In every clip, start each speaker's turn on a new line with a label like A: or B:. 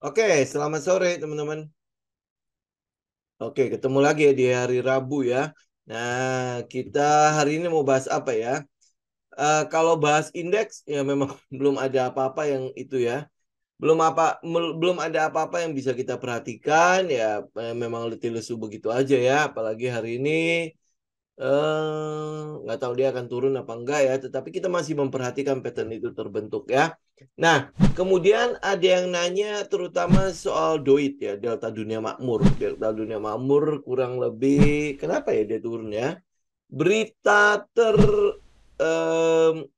A: Oke, selamat sore teman-teman. Oke, ketemu lagi ya di hari Rabu ya. Nah, kita hari ini mau bahas apa ya? Kalau bahas indeks ya memang belum ada apa-apa yang itu ya. Belum ada apa-apa yang bisa kita perhatikan ya. Memang letih lesu begitu aja ya. Apalagi hari ini nggak tahu dia akan turun apa enggak ya, tetapi kita masih memperhatikan pattern itu terbentuk ya. Nah, kemudian ada yang nanya terutama soal DOIT ya, Delta Dunia Makmur. Delta Dunia Makmur kurang lebih, kenapa ya dia turun ya? Berita ter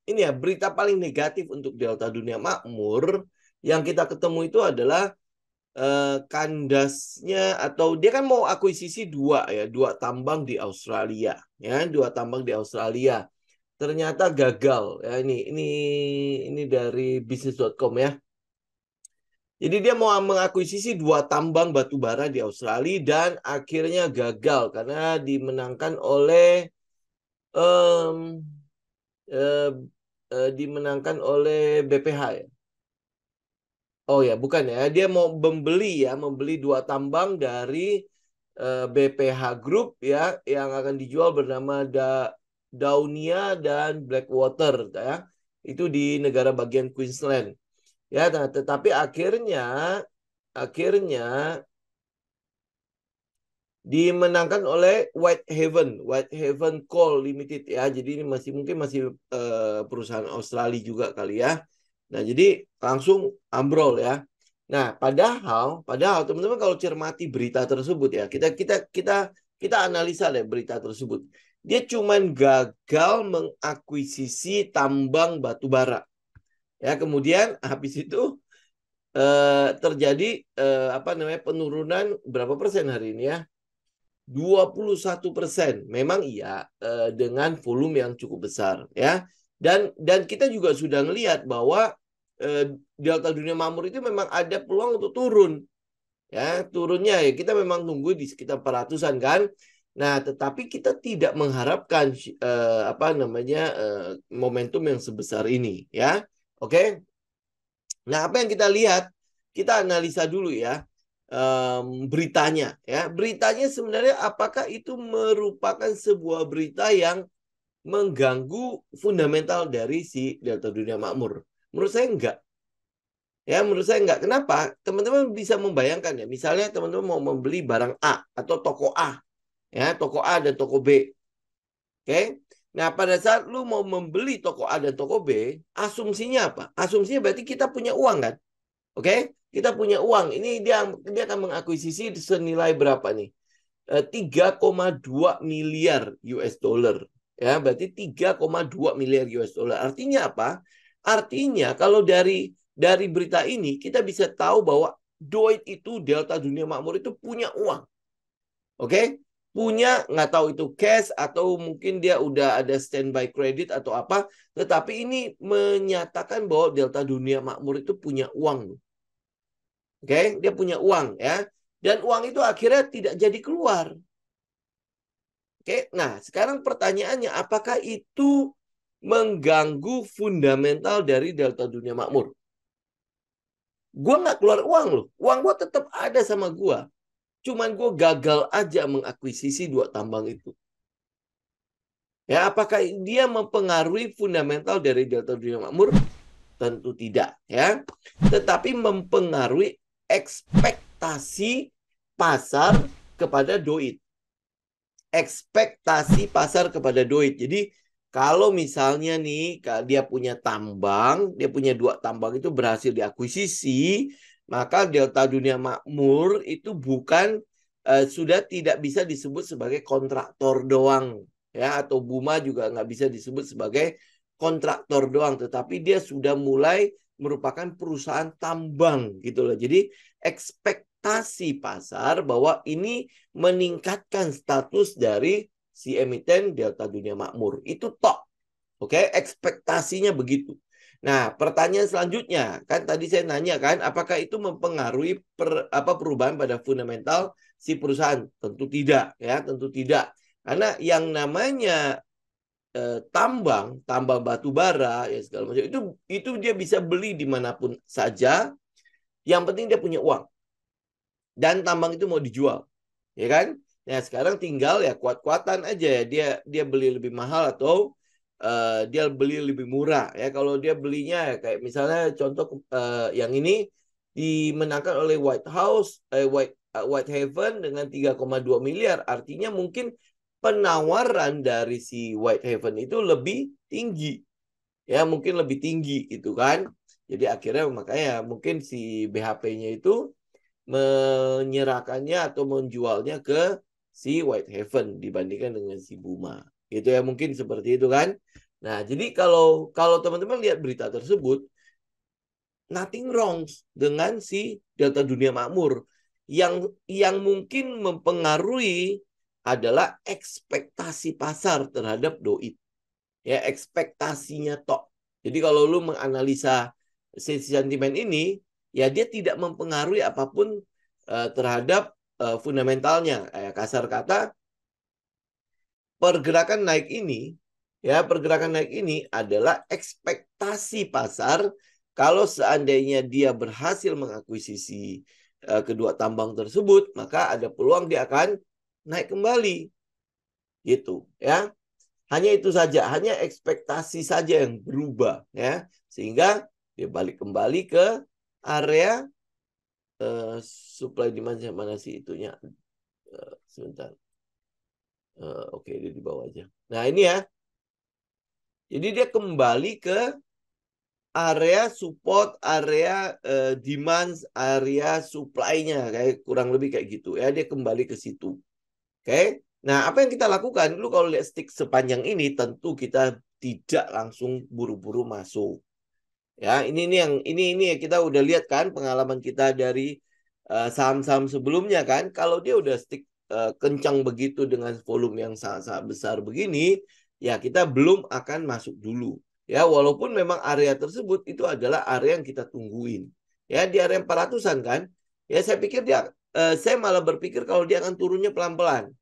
A: ini ya, berita paling negatif untuk Delta Dunia Makmur yang kita ketemu itu adalah kandasnya atau dia kan mau akuisisi dua tambang di Australia ya, dua tambang di Australia ternyata gagal ya. Ini dari bisnis.com ya. Jadi dia mau mengakuisisi dua tambang batu bara di Australia dan akhirnya gagal karena dimenangkan oleh em, eh, dimenangkan oleh BPH ya. Oh ya, bukan ya. Dia mau membeli dua tambang dari BPH Group ya, yang akan dijual bernama Daunia dan Blackwater ya. Itu di negara bagian Queensland. Ya, nah, tetapi akhirnya dimenangkan oleh Whitehaven Coal Limited ya. Jadi ini mungkin masih perusahaan Australia juga kali ya. Nah, jadi langsung ambrol ya. Nah, padahal teman-teman kalau cermati berita tersebut ya, kita analisa deh berita tersebut. Dia cuman gagal mengakuisisi tambang batu bara. Ya, kemudian habis itu terjadi apa namanya penurunan berapa persen hari ini ya? 21%. Memang iya, dengan volume yang cukup besar ya. Dan kita juga sudah melihat bahwa Delta Dunia Makmur itu memang ada peluang untuk turun. Ya, turunnya ya kita memang nunggu di sekitar 400-an kan. Nah, tetapi kita tidak mengharapkan apa namanya momentum yang sebesar ini ya. Oke. Nah, apa yang kita lihat? Kita analisa dulu ya beritanya ya. Beritanya sebenarnya apakah itu merupakan sebuah berita yang mengganggu fundamental dari si Delta Dunia Makmur? Menurut saya enggak. Ya, menurut saya enggak. Kenapa? Teman-teman bisa membayangkan ya. Misalnya teman-teman mau membeli barang A atau toko A, ya, toko A dan toko B. Oke. Nah, pada saat lu mau membeli toko A dan toko B, asumsinya apa? Asumsinya berarti kita punya uang kan? Oke, kita punya uang. Ini dia akan mengakuisisi senilai berapa nih? 3,2 miliar US dollar. Ya, berarti 3,2 miliar US dollar. Artinya apa? Artinya kalau dari berita ini kita bisa tahu bahwa Doit itu Delta Dunia Makmur itu punya uang. Oke? Punya, nggak tahu itu cash atau mungkin dia udah ada standby credit atau apa, tetapi ini menyatakan bahwa Delta Dunia Makmur itu punya uang. Oke, dia punya uang ya. Dan uang itu akhirnya tidak jadi keluar. Oke, nah sekarang pertanyaannya apakah itu mengganggu fundamental dari Delta Dunia Makmur? Gua nggak keluar uang loh. Uang gua tetap ada sama gua. Cuman gua gagal aja mengakuisisi dua tambang itu. Ya, apakah dia mempengaruhi fundamental dari Delta Dunia Makmur? Tentu tidak ya. Tetapi mempengaruhi ekspektasi pasar kepada Doit. Ekspektasi pasar kepada Doit. Jadi kalau misalnya nih dia punya tambang, dia punya dua tambang itu berhasil diakuisisi, maka Delta Dunia Makmur itu bukan sudah tidak bisa disebut sebagai kontraktor doang ya, atau Buma juga nggak bisa disebut sebagai kontraktor doang, tetapi dia sudah mulai merupakan perusahaan tambang gitu loh. Jadi ekspektasi pasar bahwa ini meningkatkan status dari si emiten Delta Dunia Makmur. Itu tok. Oke, ekspektasinya begitu. Nah, pertanyaan selanjutnya, kan tadi saya nanya kan, apakah itu mempengaruhi perubahan pada fundamental si perusahaan? Tentu tidak, ya, tentu tidak. Karena yang namanya tambang batu bara ya segala macam itu dia bisa beli dimanapun saja Yang penting dia punya uang. Dan tambang itu mau dijual. Ya kan? Nah, sekarang tinggal ya kuat-kuatan aja ya. Dia beli lebih mahal atau dia beli lebih murah. Ya, kalau dia belinya ya, kayak misalnya contoh yang ini dimenangkan oleh Whitehaven dengan 3,2 miliar. Artinya mungkin penawaran dari si Whitehaven itu lebih tinggi. Ya, mungkin lebih tinggi gitu kan. Jadi akhirnya makanya mungkin si BHP-nya itu menyerahkannya atau menjualnya ke si Whitehaven dibandingkan dengan si Buma. Itu ya mungkin seperti itu kan. Nah, jadi kalau kalau teman-teman lihat berita tersebut, nothing wrong dengan si Delta Dunia Makmur. Yang mungkin mempengaruhi adalah ekspektasi pasar terhadap doi. Ya, ekspektasinya tok. Jadi kalau lu menganalisa sentimen ini, ya dia tidak mempengaruhi apapun terhadap fundamentalnya. Kasar kata, pergerakan naik ini adalah ekspektasi pasar kalau seandainya dia berhasil mengakuisisi kedua tambang tersebut, maka ada peluang dia akan naik kembali. Gitu, ya. Hanya itu saja, hanya ekspektasi saja yang berubah, ya. Sehingga dia balik kembali ke area supply demand mana sih itunya. Sebentar. Oke, dia di bawah aja. Nah, ini ya. Jadi dia kembali ke area support, area demand, area supply-nya kayak kurang lebih kayak gitu ya. Dia kembali ke situ. Oke. Nah, apa yang kita lakukan? Lu kalau lihat stick sepanjang ini tentu kita tidak langsung buru-buru masuk. Ya, ini yang kita udah lihat kan pengalaman kita dari saham-saham sebelumnya kan. Kalau dia udah stick kencang begitu dengan volume yang sangat-sangat besar begini, ya kita belum akan masuk dulu. Ya, walaupun memang area tersebut itu adalah area yang kita tungguin. Ya, di area 400-an kan. Ya, saya malah berpikir kalau dia akan turunnya pelan-pelan.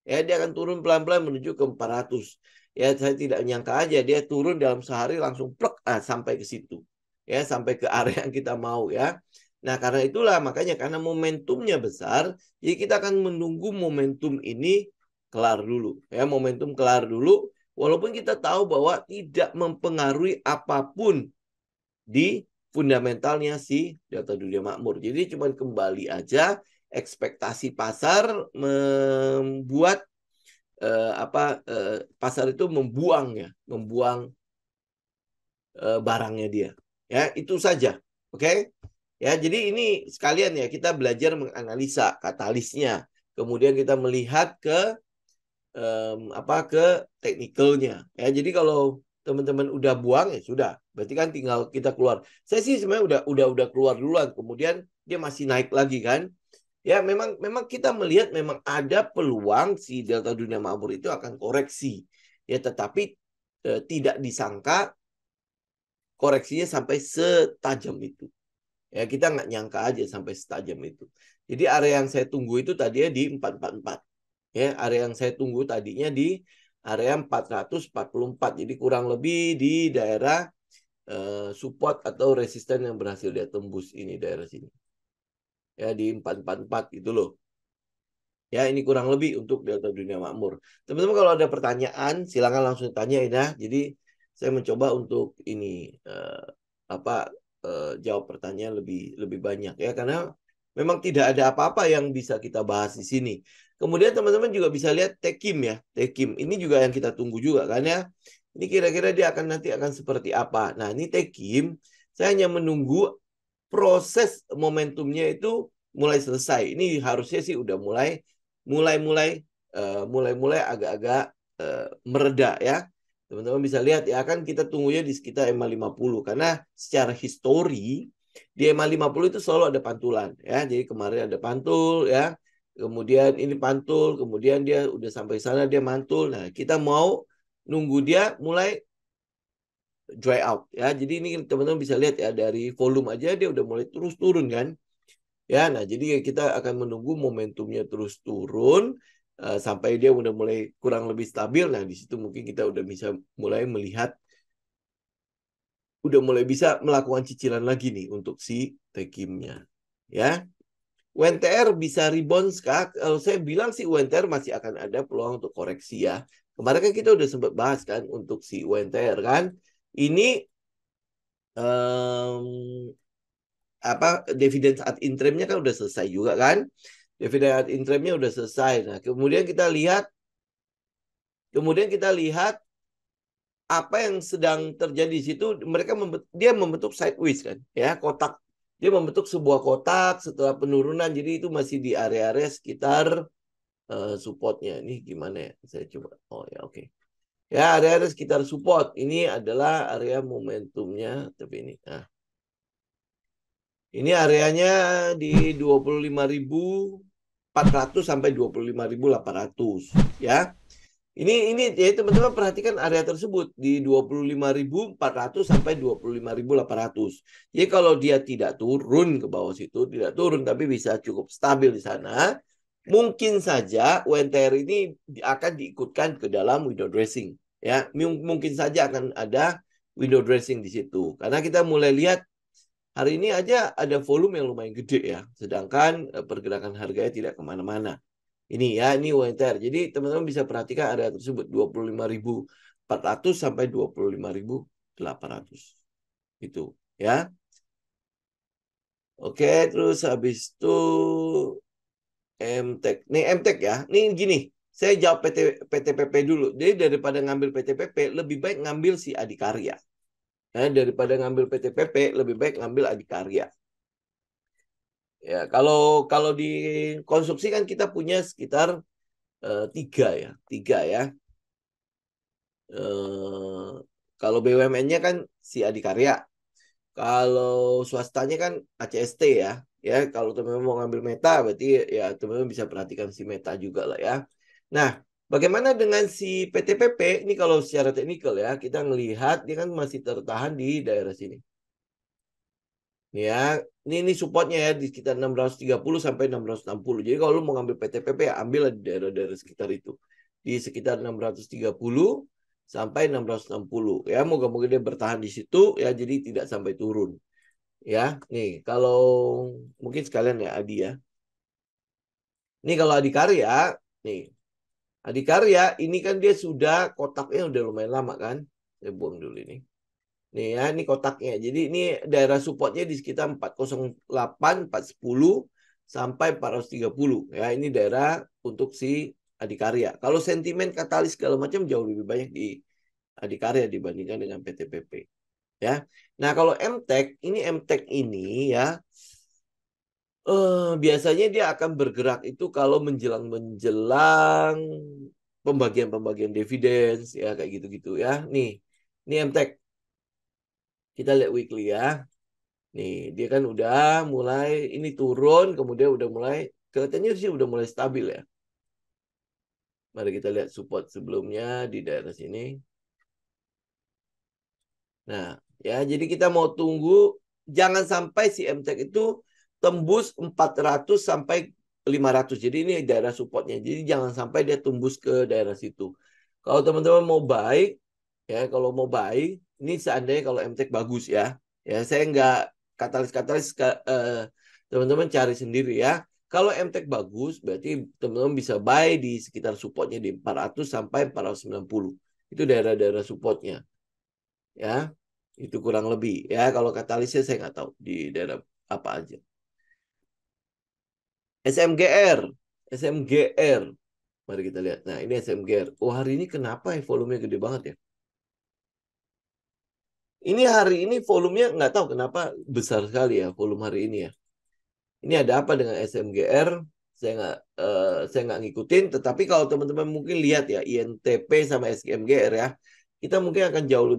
A: Ya, dia akan turun pelan-pelan menuju ke 400. Ya, saya tidak nyangka aja dia turun dalam sehari langsung plek sampai ke situ. Ya, sampai ke area yang kita mau ya. Nah, karena itulah makanya karena momentumnya besar, jadi kita akan menunggu momentum ini kelar dulu. Ya, momentum kelar dulu walaupun kita tahu bahwa tidak mempengaruhi apapun di fundamentalnya si Delta Dunia Makmur. Jadi cuma kembali aja ekspektasi pasar membuat pasar itu membuang barangnya dia. Ya, itu saja. Oke? Ya, jadi ini sekalian ya kita belajar menganalisa katalisnya. Kemudian kita melihat ke ke teknikalnya. Ya, jadi kalau teman-teman udah buang ya sudah, berarti kan tinggal kita keluar. Saya sih sebenarnya udah keluar duluan, kemudian dia masih naik lagi kan. Ya, memang kita melihat memang ada peluang si Delta Dunia Makmur itu akan koreksi. Ya, tetapi tidak disangka koreksinya sampai setajam itu. Ya, kita nggak nyangka aja sampai setajam itu. Jadi area yang saya tunggu itu tadinya di 444. Ya, area yang saya tunggu tadinya di area 444. Jadi kurang lebih di daerah support atau resisten yang berhasil dia tembus ini daerah sini. Ya, di 444 itu loh. Ya, ini kurang lebih untuk Delta Dunia Makmur. Teman-teman kalau ada pertanyaan, silakan langsung tanyain ya. Jadi saya mencoba untuk ini jawab pertanyaan lebih banyak ya, karena memang tidak ada apa-apa yang bisa kita bahas di sini. Kemudian teman-teman juga bisa lihat Tekim ya. Tekim ini juga yang kita tunggu juga kan ya. Ini kira-kira dia nanti akan seperti apa. Nah, ini Tekim, saya hanya menunggu proses momentumnya itu mulai selesai. Ini harusnya sih udah mulai agak-agak mereda ya. Teman-teman bisa lihat ya kan kita tunggunya di sekitar EMA 50 karena secara histori di EMA 50 itu selalu ada pantulan ya. Jadi kemarin ada pantul ya. Kemudian ini pantul, kemudian dia udah sampai sana dia mantul. Nah, kita mau nunggu dia mulai dry out ya. Jadi ini teman-teman bisa lihat ya dari volume aja dia udah mulai terus turun kan. Ya, nah jadi kita akan menunggu momentumnya terus turun sampai dia udah mulai kurang lebih stabil. Nah, di situ mungkin kita udah bisa mulai melihat udah mulai bisa melakukan cicilan lagi nih untuk si Tekimnya. Ya, UNTR bisa rebound kah? Kalau saya bilang sih UNTR masih akan ada peluang untuk koreksi ya. Kemarin kan kita udah sempat bahas kan untuk si UNTR kan. Ini dividen saat interimnya kan udah selesai juga kan. Dividen saat interimnya udah selesai. Nah, kemudian kita lihat apa yang sedang terjadi di situ. Dia membentuk sideways kan, ya, kotak. Dia membentuk sebuah kotak setelah penurunan. Jadi itu masih di area-area sekitar supportnya. Ini gimana ya? Saya coba. Oh ya, oke. Ya, area-area sekitar support. Ini adalah area momentumnya. Tapi ini. Nah, ini areanya di 25.400 sampai 25.800 ya. Ini ya teman-teman perhatikan area tersebut di 25.400 sampai 25.800. Jadi kalau dia tidak turun ke bawah situ, tidak turun tapi bisa cukup stabil di sana, mungkin saja UNTR ini akan diikutkan ke dalam window dressing ya. Mungkin saja akan ada window dressing di situ. Karena kita mulai lihat hari ini aja ada volume yang lumayan gede ya, sedangkan pergerakan harganya tidak kemana-mana. Ini ya, ini UNTR. Jadi teman-teman bisa perhatikan area tersebut 25.400 sampai 25.800. Itu ya. Oke, terus habis itu MTEK. Nih MTEK ya. Nih gini, saya jawab PTPP dulu. Jadi daripada ngambil PTPP, lebih baik ngambil si Adikarya. Daripada ngambil PTPP, lebih baik ngambil Adikarya. Ya, kalau di konstruksi kan kita punya sekitar tiga ya. Kalau BUMN-nya kan si Adikarya, kalau swastanya kan ACST ya. Ya, kalau teman-teman mau ngambil Meta, berarti ya teman-teman bisa perhatikan si Meta juga lah ya. Nah, bagaimana dengan si PTPP? Ini kalau secara teknikal ya, kita melihat dia kan masih tertahan di daerah sini. Ya, ini supportnya ya di sekitar 630 sampai 660. Jadi kalau lu mau ngambil PTPP ya ambil di daerah-daerah sekitar itu. Di sekitar 630 sampai 660 ya. Moga-moga dia bertahan di situ ya, jadi tidak sampai turun. Ya, nih kalau mungkin sekalian ya Adi ya. Nih kalau Adikarya, nih. Adikarya ini kan dia sudah kotaknya udah lumayan lama kan. Saya buang dulu ini. Nih ya, ini kotaknya. Jadi ini daerah supportnya di sekitar 408, 410 sampai 430. Ya, ini daerah untuk si Adikarya. Kalau sentimen katalis segala macam jauh lebih banyak di Adikarya dibandingkan dengan PTPP. Ya. Nah, kalau MTEK, ini ya biasanya dia akan bergerak itu kalau menjelang pembagian dividen ya kayak gitu-gitu ya. Nih, ini MTEK. Kita lihat weekly ya. Nih, dia kan udah mulai ini turun, kemudian udah mulai kelihatannya sih udah mulai stabil ya. Mari kita lihat support sebelumnya di daerah sini. Nah, ya jadi kita mau tunggu jangan sampai si MTEK itu tembus 400 sampai 500. Jadi ini daerah supportnya. Jadi jangan sampai dia tembus ke daerah situ. Kalau teman-teman mau buy, ya kalau mau buy, ini seandainya kalau MTEK bagus ya. Ya saya nggak katalis-katalis teman-teman cari sendiri ya. Kalau MTEK bagus, berarti teman-teman bisa buy di sekitar supportnya di 400 sampai 490. Itu daerah-daerah supportnya. Ya, itu kurang lebih. Ya, kalau katalisnya saya nggak tahu di daerah apa aja. SMGR. SMGR. Mari kita lihat. Nah, ini SMGR. Oh, hari ini kenapa ya volumenya gede banget ya? Ini hari ini volumenya nggak tahu kenapa besar sekali ya volume hari ini ya. Ini ada apa dengan SMGR? Saya nggak ngikutin. Tetapi kalau teman-teman mungkin lihat ya INTP sama SMGR ya, kita mungkin akan jauh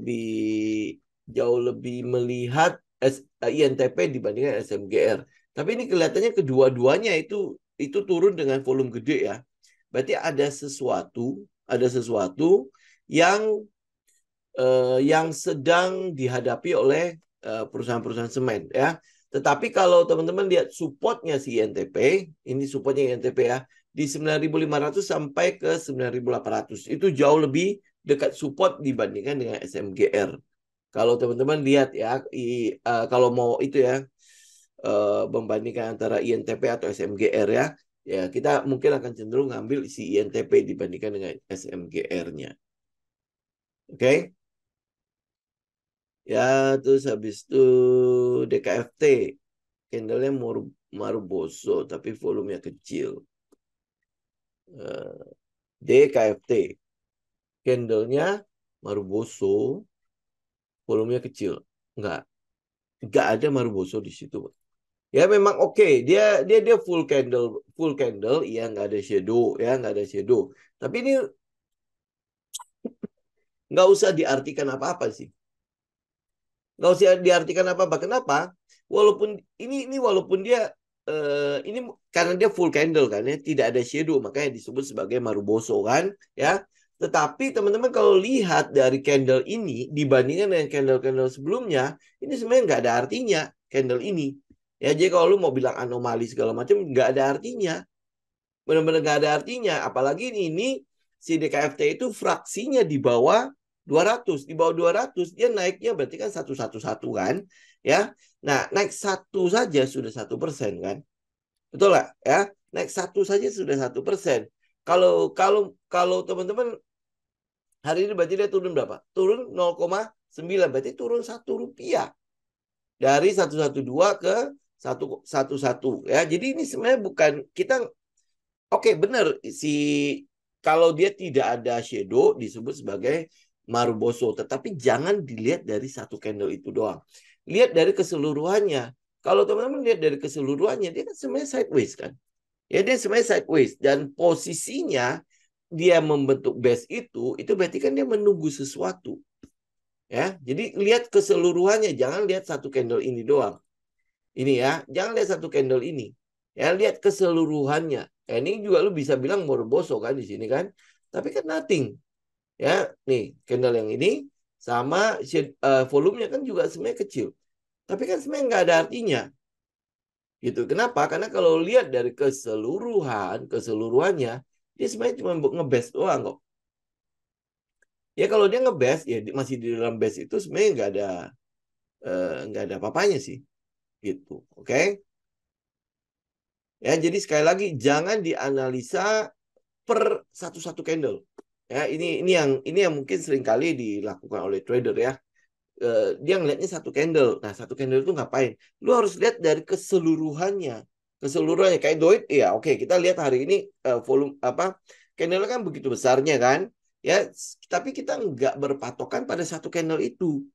A: lebih melihat INTP dibandingkan SMGR. Tapi ini kelihatannya kedua-duanya itu turun dengan volume gede ya. Berarti ada sesuatu yang sedang dihadapi oleh perusahaan-perusahaan semen ya. Tetapi kalau teman-teman lihat supportnya si INTP, ini supportnya INTP ya, di 9.500 sampai ke 9.800. Itu jauh lebih dekat support dibandingkan dengan SMGR. Kalau teman-teman lihat ya, kalau mau itu ya, membandingkan antara INTP atau SMGR ya. Ya, kita mungkin akan cenderung ngambil si INTP dibandingkan dengan SMGR-nya. Oke? Ya, terus habis itu DKFT. Candle-nya Maruboso, tapi volumenya kecil. DKFT. Candle-nya Maruboso, volumenya kecil. Enggak ada Maruboso di situ. Ya memang oke, dia full candle, iya nggak ada shadow, ya nggak ada shadow. Tapi ini nggak usah diartikan apa-apa sih. Nggak usah diartikan apa-apa. Kenapa? Walaupun walaupun dia ini karena dia full candle kan ya, tidak ada shadow, makanya disebut sebagai Maruboso kan, ya. Tetapi teman-teman kalau lihat dari candle ini dibandingkan dengan candle-candle sebelumnya, ini sebenarnya nggak ada artinya candle ini. Ya, jadi kalau lu mau bilang anomali segala macam, nggak ada artinya. Benar-benar nggak ada artinya. Apalagi ini si DKFT itu fraksinya di bawah 200. Di bawah 200 dia naiknya berarti kan 111 kan. Ya. Nah, naik satu saja sudah 1% kan. Betul nggak? Ya. Naik satu saja sudah 1%. Kalau teman-teman hari ini berarti dia turun berapa? Turun 0,9. Berarti turun Rp1. Dari 112 ke 111 ya. Jadi ini sebenarnya bukan kita oke, benar kalau dia tidak ada shadow disebut sebagai Maruboso, tetapi jangan dilihat dari satu candle itu doang. Lihat dari keseluruhannya. Kalau teman-teman lihat dari keseluruhannya, dia kan sebenarnya sideways kan. Ya dia sebenarnya sideways dan posisinya dia membentuk base itu berarti kan dia menunggu sesuatu. Ya, jadi lihat keseluruhannya, jangan lihat satu candle ini doang. Ini ya, jangan lihat satu candle ini. Ya, lihat keseluruhannya. Ini juga lu bisa bilang Maruboso kan di sini kan. Tapi kan nothing. Ya, nih candle yang ini sama volumenya kan juga sebenarnya kecil. Tapi kan sebenarnya nggak ada artinya. Gitu. Kenapa? Karena kalau lihat dari keseluruhannya, dia sebenarnya cuma ngebase doang kok. Ya kalau dia ngebase, ya masih di dalam base itu sebenarnya nggak ada apa-apanya sih. Gitu. Oke? Ya, jadi sekali lagi jangan dianalisa per satu-satu candle. Ya, ini yang mungkin sering kali dilakukan oleh trader ya. Dia ngelihatnya satu candle. Nah, satu candle itu ngapain? Lu harus lihat dari keseluruhannya. Keseluruhannya kayak Doit ya, oke, kita lihat hari ini volume apa? Candle kan begitu besarnya kan? Ya, tapi kita nggak berpatokan pada satu candle itu.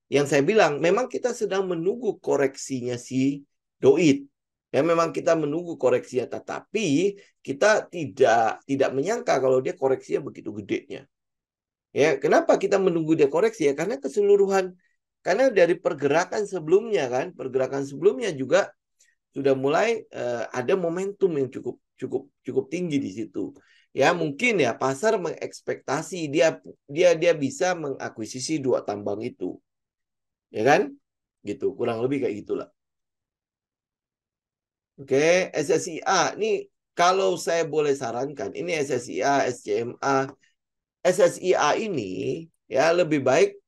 A: Yang saya bilang, memang kita sedang menunggu koreksinya si Doit. Ya memang kita menunggu koreksinya, tetapi kita tidak menyangka kalau dia koreksinya begitu gedenya. Ya, kenapa kita menunggu dia koreksi ya? Karena keseluruhan, karena dari pergerakan sebelumnya kan, pergerakan sebelumnya juga sudah mulai ada momentum yang cukup tinggi di situ. Ya mungkin ya pasar mengekspektasi dia bisa mengakuisisi dua tambang itu, ya kan? Gitu, kurang lebih kayak gitulah. Oke, SSIA. Ini kalau saya boleh sarankan, ini SSIA, SCMA. SSIA ini ya lebih baik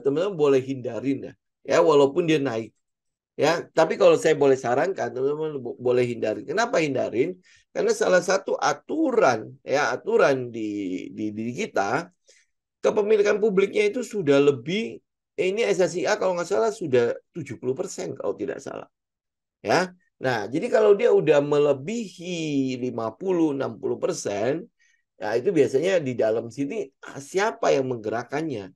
A: teman-teman boleh hindarin ya. Ya, walaupun dia naik. Ya, tapi kalau saya boleh sarankan, teman-teman boleh hindarin. Kenapa hindarin? Karena salah satu aturan di kita, kepemilikan publiknya itu sudah lebih, ini SSIA kalau nggak salah sudah 70% kalau tidak salah. Ya. Nah, jadi kalau dia udah melebihi 50-60%, ya itu biasanya di dalam sini siapa yang menggerakkannya?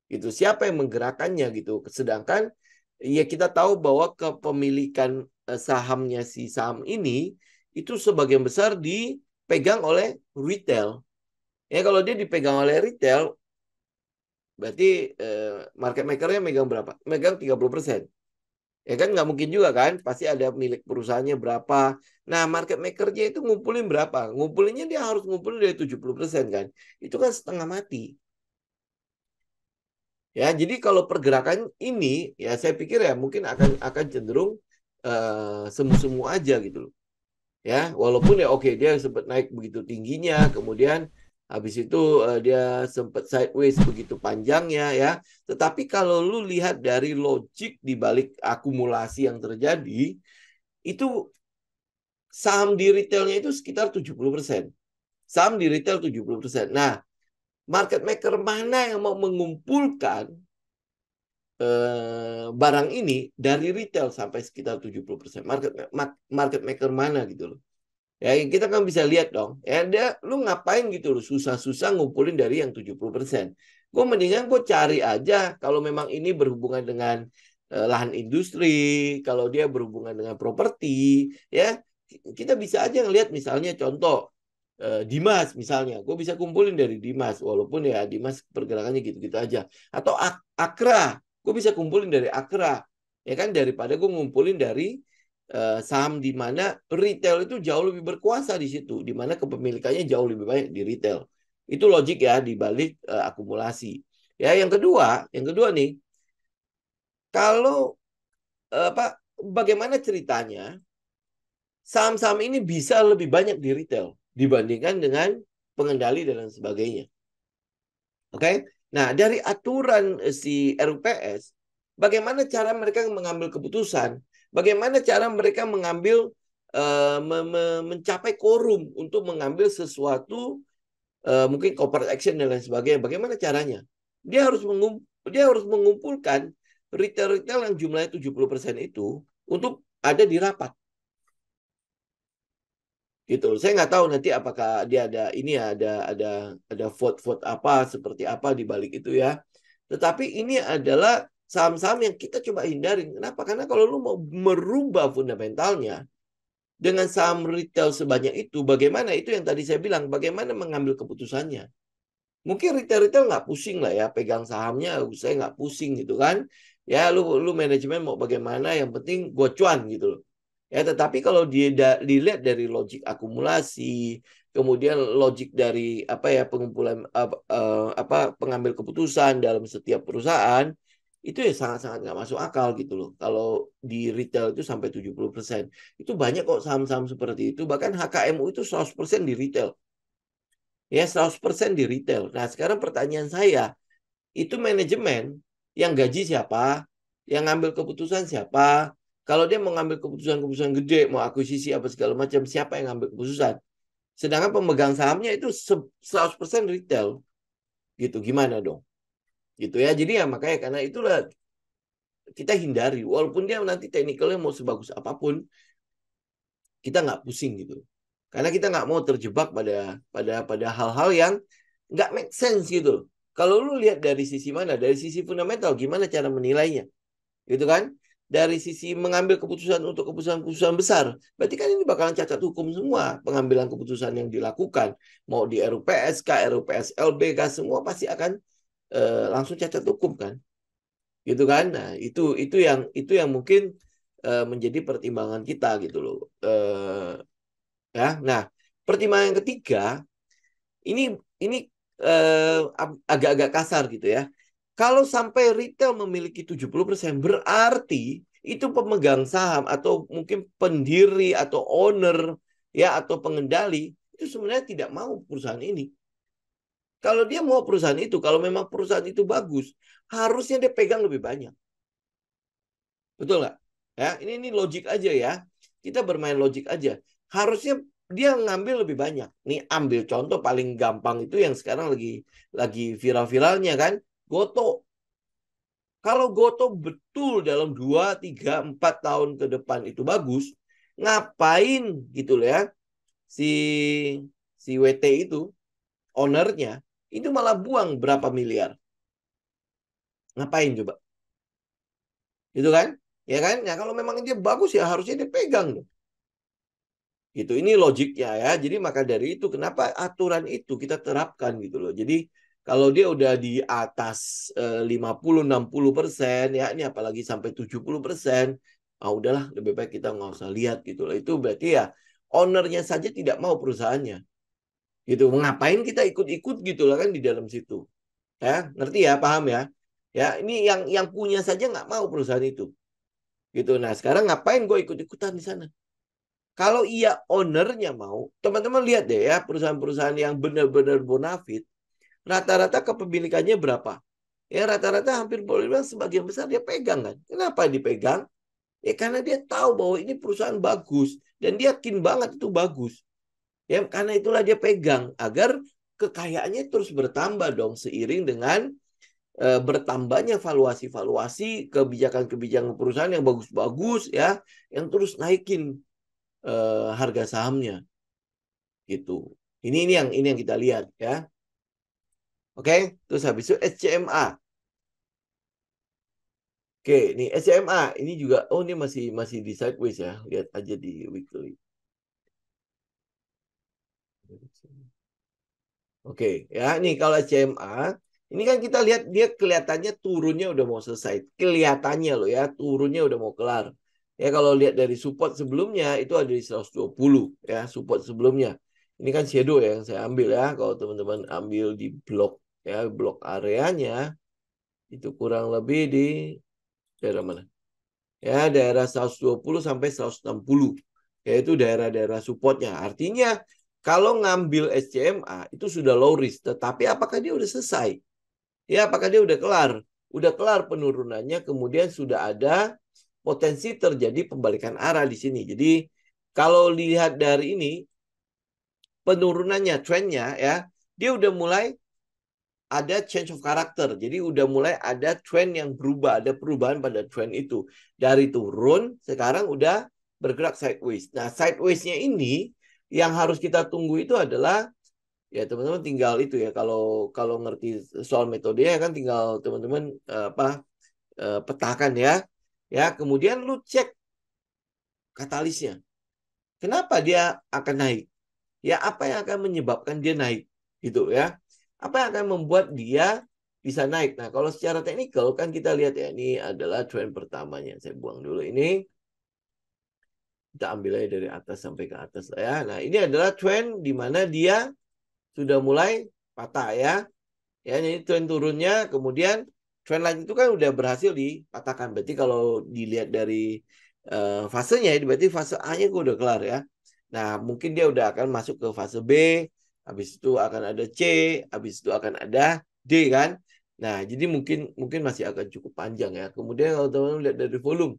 A: Gitu, siapa yang menggerakkannya gitu. Sedangkan ya kita tahu bahwa kepemilikan sahamnya si saham ini itu sebagian besar dipegang oleh retail. Ya kalau dia dipegang oleh retail, berarti market makernya megang berapa? Megang 30%. Ya kan nggak mungkin juga kan, pasti ada milik perusahaannya berapa. Nah, market makernya itu ngumpulin berapa? Ngumpulinnya dia harus ngumpulin dari 70% kan. Itu kan setengah mati. Ya, jadi kalau pergerakan ini ya saya pikir ya mungkin akan cenderung semu-semu aja gitu loh. Ya, walaupun ya oke dia sempat naik begitu tingginya, kemudian Habis itu dia sempat sideways begitu panjangnya ya. Tetapi kalau lu lihat dari logik di balik akumulasi yang terjadi, itu saham di retailnya itu sekitar 70%. Saham di retail 70%. Nah, market maker mana yang mau mengumpulkan barang ini dari retail sampai sekitar 70%? Market maker mana gitu loh. Ya, kita kan bisa lihat dong. Ya, lu ngapain gitu loh, susah-susah ngumpulin dari yang 70%. Gue mendingan gue cari aja kalau memang ini berhubungan dengan lahan industri, kalau dia berhubungan dengan properti, ya kita bisa aja ngelihat misalnya contoh Dimas misalnya. Gue bisa kumpulin dari Dimas, walaupun ya Dimas pergerakannya gitu-gitu aja. Atau Akra, gue bisa kumpulin dari Akra. Ya kan, daripada gue ngumpulin dari saham di mana retail itu jauh lebih berkuasa di situ, di mana kepemilikannya jauh lebih banyak di retail. Itu logik ya di balik akumulasi. Ya, yang kedua nih, kalau bagaimana ceritanya saham-saham ini bisa lebih banyak di retail dibandingkan dengan pengendali dan lain sebagainya. Oke? Nah, dari aturan si RUPS, bagaimana cara mereka mengambil keputusan? Bagaimana cara mereka mengambil mencapai quorum untuk mengambil sesuatu mungkin corporate action dan lain sebagainya? Bagaimana caranya? Dia harus mengumpulkan retail-retail yang jumlahnya 70% itu untuk ada di rapat. Gitu. Saya nggak tahu nanti apakah dia ada ini ya, ada vote-vote apa seperti apa di balik itu ya. Tetapi ini adalah saham-saham yang kita coba hindarin. Kenapa? Karena kalau lu mau merubah fundamentalnya dengan saham retail sebanyak itu, bagaimana itu yang tadi saya bilang, bagaimana mengambil keputusannya. Mungkin retail-retail nggak pusing lah ya, pegang sahamnya, saya nggak pusing gitu kan. Ya lu manajemen mau bagaimana, yang penting gue cuan gitu loh. Ya, tetapi kalau dilihat dari logik akumulasi, kemudian logik dari apa ya pengumpulan pengambil keputusan dalam setiap perusahaan, itu ya sangat-sangat nggak masuk akal gitu loh. Kalau di retail itu sampai 70%. Itu banyak kok saham-saham seperti itu. Bahkan HKMU itu 100% di retail. Ya, 100% di retail. Nah, sekarang pertanyaan saya, itu manajemen yang gaji siapa? Yang ngambil keputusan siapa? Kalau dia mau ngambil keputusan-keputusan gede, mau akuisisi apa segala macam, siapa yang ngambil keputusan? Sedangkan pemegang sahamnya itu 100% retail. Gitu, gimana dong? Gitu ya. Jadi ya makanya karena itulah kita hindari. Walaupun dia nanti teknikalnya mau sebagus apapun, kita nggak pusing gitu. Karena kita nggak mau terjebak pada hal-hal yang nggak make sense gitu. Kalau lu lihat dari sisi mana? Dari sisi fundamental, gimana cara menilainya? Gitu kan? Dari sisi mengambil keputusan untuk keputusan-keputusan besar. Berarti kan ini bakalan cacat hukum semua. Pengambilan keputusan yang dilakukan. Mau di RUPS, RUPS LBK, semua pasti akan langsung cacat hukum kan. Gitu kan? Nah, itu yang mungkin menjadi pertimbangan kita gitu loh. Ya. Nah, pertimbangan yang ketiga, ini agak-agak kasar gitu ya. Kalau sampai retail memiliki 70%, berarti itu pemegang saham atau mungkin pendiri atau owner ya atau pengendali itu sebenarnya tidak mau perusahaan ini. Kalau dia mau perusahaan itu, kalau memang perusahaan itu bagus, harusnya dia pegang lebih banyak. Betul nggak? Ya, ini logik aja ya. Kita bermain logik aja. Harusnya dia ngambil lebih banyak. Nih ambil contoh paling gampang itu yang sekarang lagi viral-viralnya kan, Goto. Kalau Goto betul dalam 2, 3, 4 tahun ke depan itu bagus, ngapain gitu loh ya si si WT itu ownernya itu malah buang berapa miliar. Ngapain coba? Gitu kan? Ya kan? Ya kalau memang dia bagus ya harusnya dia pegang dong. Gitu. Ini logiknya ya. Jadi maka dari itu kenapa aturan itu kita terapkan gitu loh. Jadi kalau dia udah di atas 50-60% ya ini apalagi sampai 70%, udahlah lebih baik kita nggak usah lihat gitu loh. Itu berarti ya ownernya saja tidak mau perusahaannya. Gitu. Ngapain kita ikut-ikut gitu lah kan di dalam situ. Ya, ngerti ya, paham ya? Ya, ini yang punya saja nggak mau perusahaan itu. Gitu. Nah, sekarang ngapain gue ikut-ikutan di sana? Kalau ia ownernya mau, teman-teman lihat deh ya, perusahaan-perusahaan yang benar-benar bonafit, rata-rata kepemilikannya berapa? Ya rata-rata hampir boleh bilang sebagian besar dia pegang kan. Kenapa dipegang? Ya karena dia tahu bahwa ini perusahaan bagus dan dia yakin banget itu bagus. Ya karena itulah dia pegang agar kekayaannya terus bertambah dong seiring dengan bertambahnya valuasi-valuasi kebijakan-kebijakan perusahaan yang bagus-bagus ya, yang terus naikin harga sahamnya gitu. Ini yang kita lihat ya. Oke, terus habis itu SCMA. Oke, ini SCMA ini juga ini masih di sideways ya. Lihat aja di weekly. Oke, ya nih kalau SCMA ini kan kita lihat dia kelihatannya turunnya udah mau selesai. Kelihatannya loh ya, turunnya udah mau kelar. Ya kalau lihat dari support sebelumnya itu ada di 120 ya, support sebelumnya. Ini kan shadow ya yang saya ambil ya. Kalau teman-teman ambil di blok ya, blok areanya itu kurang lebih di daerah mana? Ya, daerah 120 sampai 160. Yaitu daerah-daerah supportnya. Artinya kalau ngambil SCMA itu sudah low risk. Tetapi apakah dia udah selesai? Ya, apakah dia udah kelar? Udah kelar penurunannya, kemudian sudah ada potensi terjadi pembalikan arah di sini. Jadi kalau lihat dari ini, penurunannya, trennya ya, dia udah mulai ada change of character. Jadi udah mulai ada trend yang berubah, ada perubahan pada trend itu. Dari turun, sekarang udah bergerak sideways. Nah, sideways-nya ini yang harus kita tunggu itu adalah ya teman-teman tinggal itu ya kalau kalau ngerti soal metodenya kan tinggal teman-teman petakan ya. Ya, kemudian lu cek katalisnya. Kenapa dia akan naik? Ya, apa yang akan menyebabkan dia naik? Gitu ya. Apa yang akan membuat dia bisa naik? Nah, kalau secara teknikal kan kita lihat ya, ini adalah tren pertamanya. Saya buang dulu ini. Kita ambil aja dari atas sampai ke atas ya. Nah, ini adalah tren di mana dia sudah mulai patah ya. Ya, ini tren turunnya, kemudian tren lain itu kan udah berhasil dipatahkan. Berarti kalau dilihat dari fasenya, berarti fase A-nya udah kelar ya. Nah, mungkin dia udah akan masuk ke fase B, habis itu akan ada C, habis itu akan ada D kan. Nah, jadi mungkin mungkin masih akan cukup panjang ya. Kemudian kalau teman-teman lihat dari volume.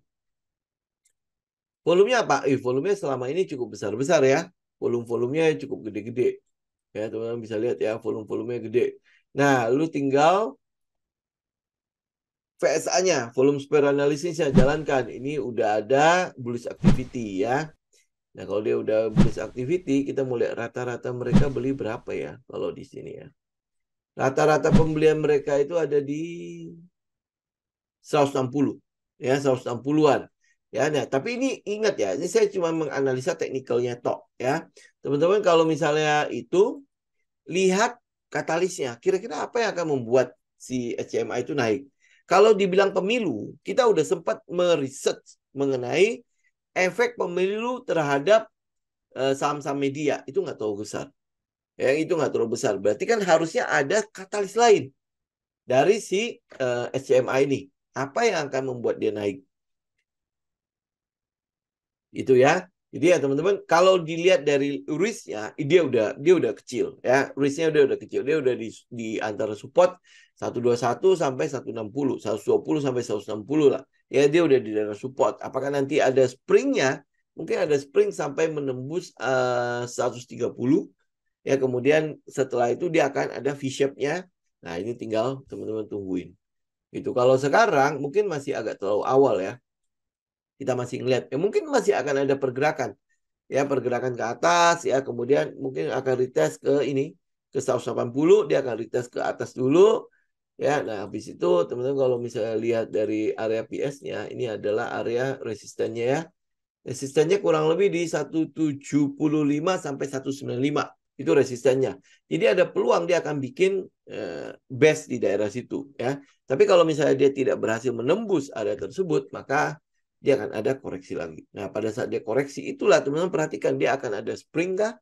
A: Volumenya apa? Volumenya selama ini cukup besar-besar ya. Volume-volumenya cukup gede-gede. Ya, teman-teman bisa lihat ya, volume-volumenya gede. Nah, lu tinggal VSA-nya, volume spare analisisnya jalankan. Ini udah ada bullish activity ya. Nah, kalau dia udah bullish activity, kita mau lihat rata-rata mereka beli berapa ya kalau di sini ya. Rata-rata pembelian mereka itu ada di 160. Ya, 160-an. Ya, nah, tapi ini ingat ya, ini saya cuma menganalisa teknikalnya tok ya. Teman-teman kalau misalnya itu lihat katalisnya, kira-kira apa yang akan membuat si SCMA itu naik. Kalau dibilang pemilu, kita udah sempat meriset mengenai efek pemilu terhadap saham-saham media. Itu nggak terlalu besar. Ya, itu nggak terlalu besar. Berarti kan harusnya ada katalis lain dari si SCMA ini. Apa yang akan membuat dia naik? Itu ya. Jadi ya teman-teman, kalau dilihat dari risknya, dia udah kecil ya. Risknya udah kecil. Dia udah di antara support 121 sampai 160, 120 sampai 160 lah. Ya dia udah di daerah support. Apakah nanti ada springnya? Mungkin ada spring sampai menembus 130. Ya kemudian setelah itu dia akan ada V-shape-nya. Nah ini tinggal teman-teman tungguin. Itu kalau sekarang mungkin masih agak terlalu awal ya. Kita masih ngeliat, ya mungkin masih akan ada pergerakan, ya pergerakan ke atas, ya kemudian mungkin akan retest ke ini, ke 180, dia akan retest ke atas dulu, ya. Nah habis itu teman-teman kalau misalnya lihat dari area PS-nya, ini adalah area resistennya ya, resistennya kurang lebih di 175 sampai 195, itu resistennya. Jadi ada peluang dia akan bikin base di daerah situ ya. Tapi kalau misalnya dia tidak berhasil menembus area tersebut, maka dia akan ada koreksi lagi. Nah, pada saat dia koreksi itulah teman-teman perhatikan dia akan ada spring kah?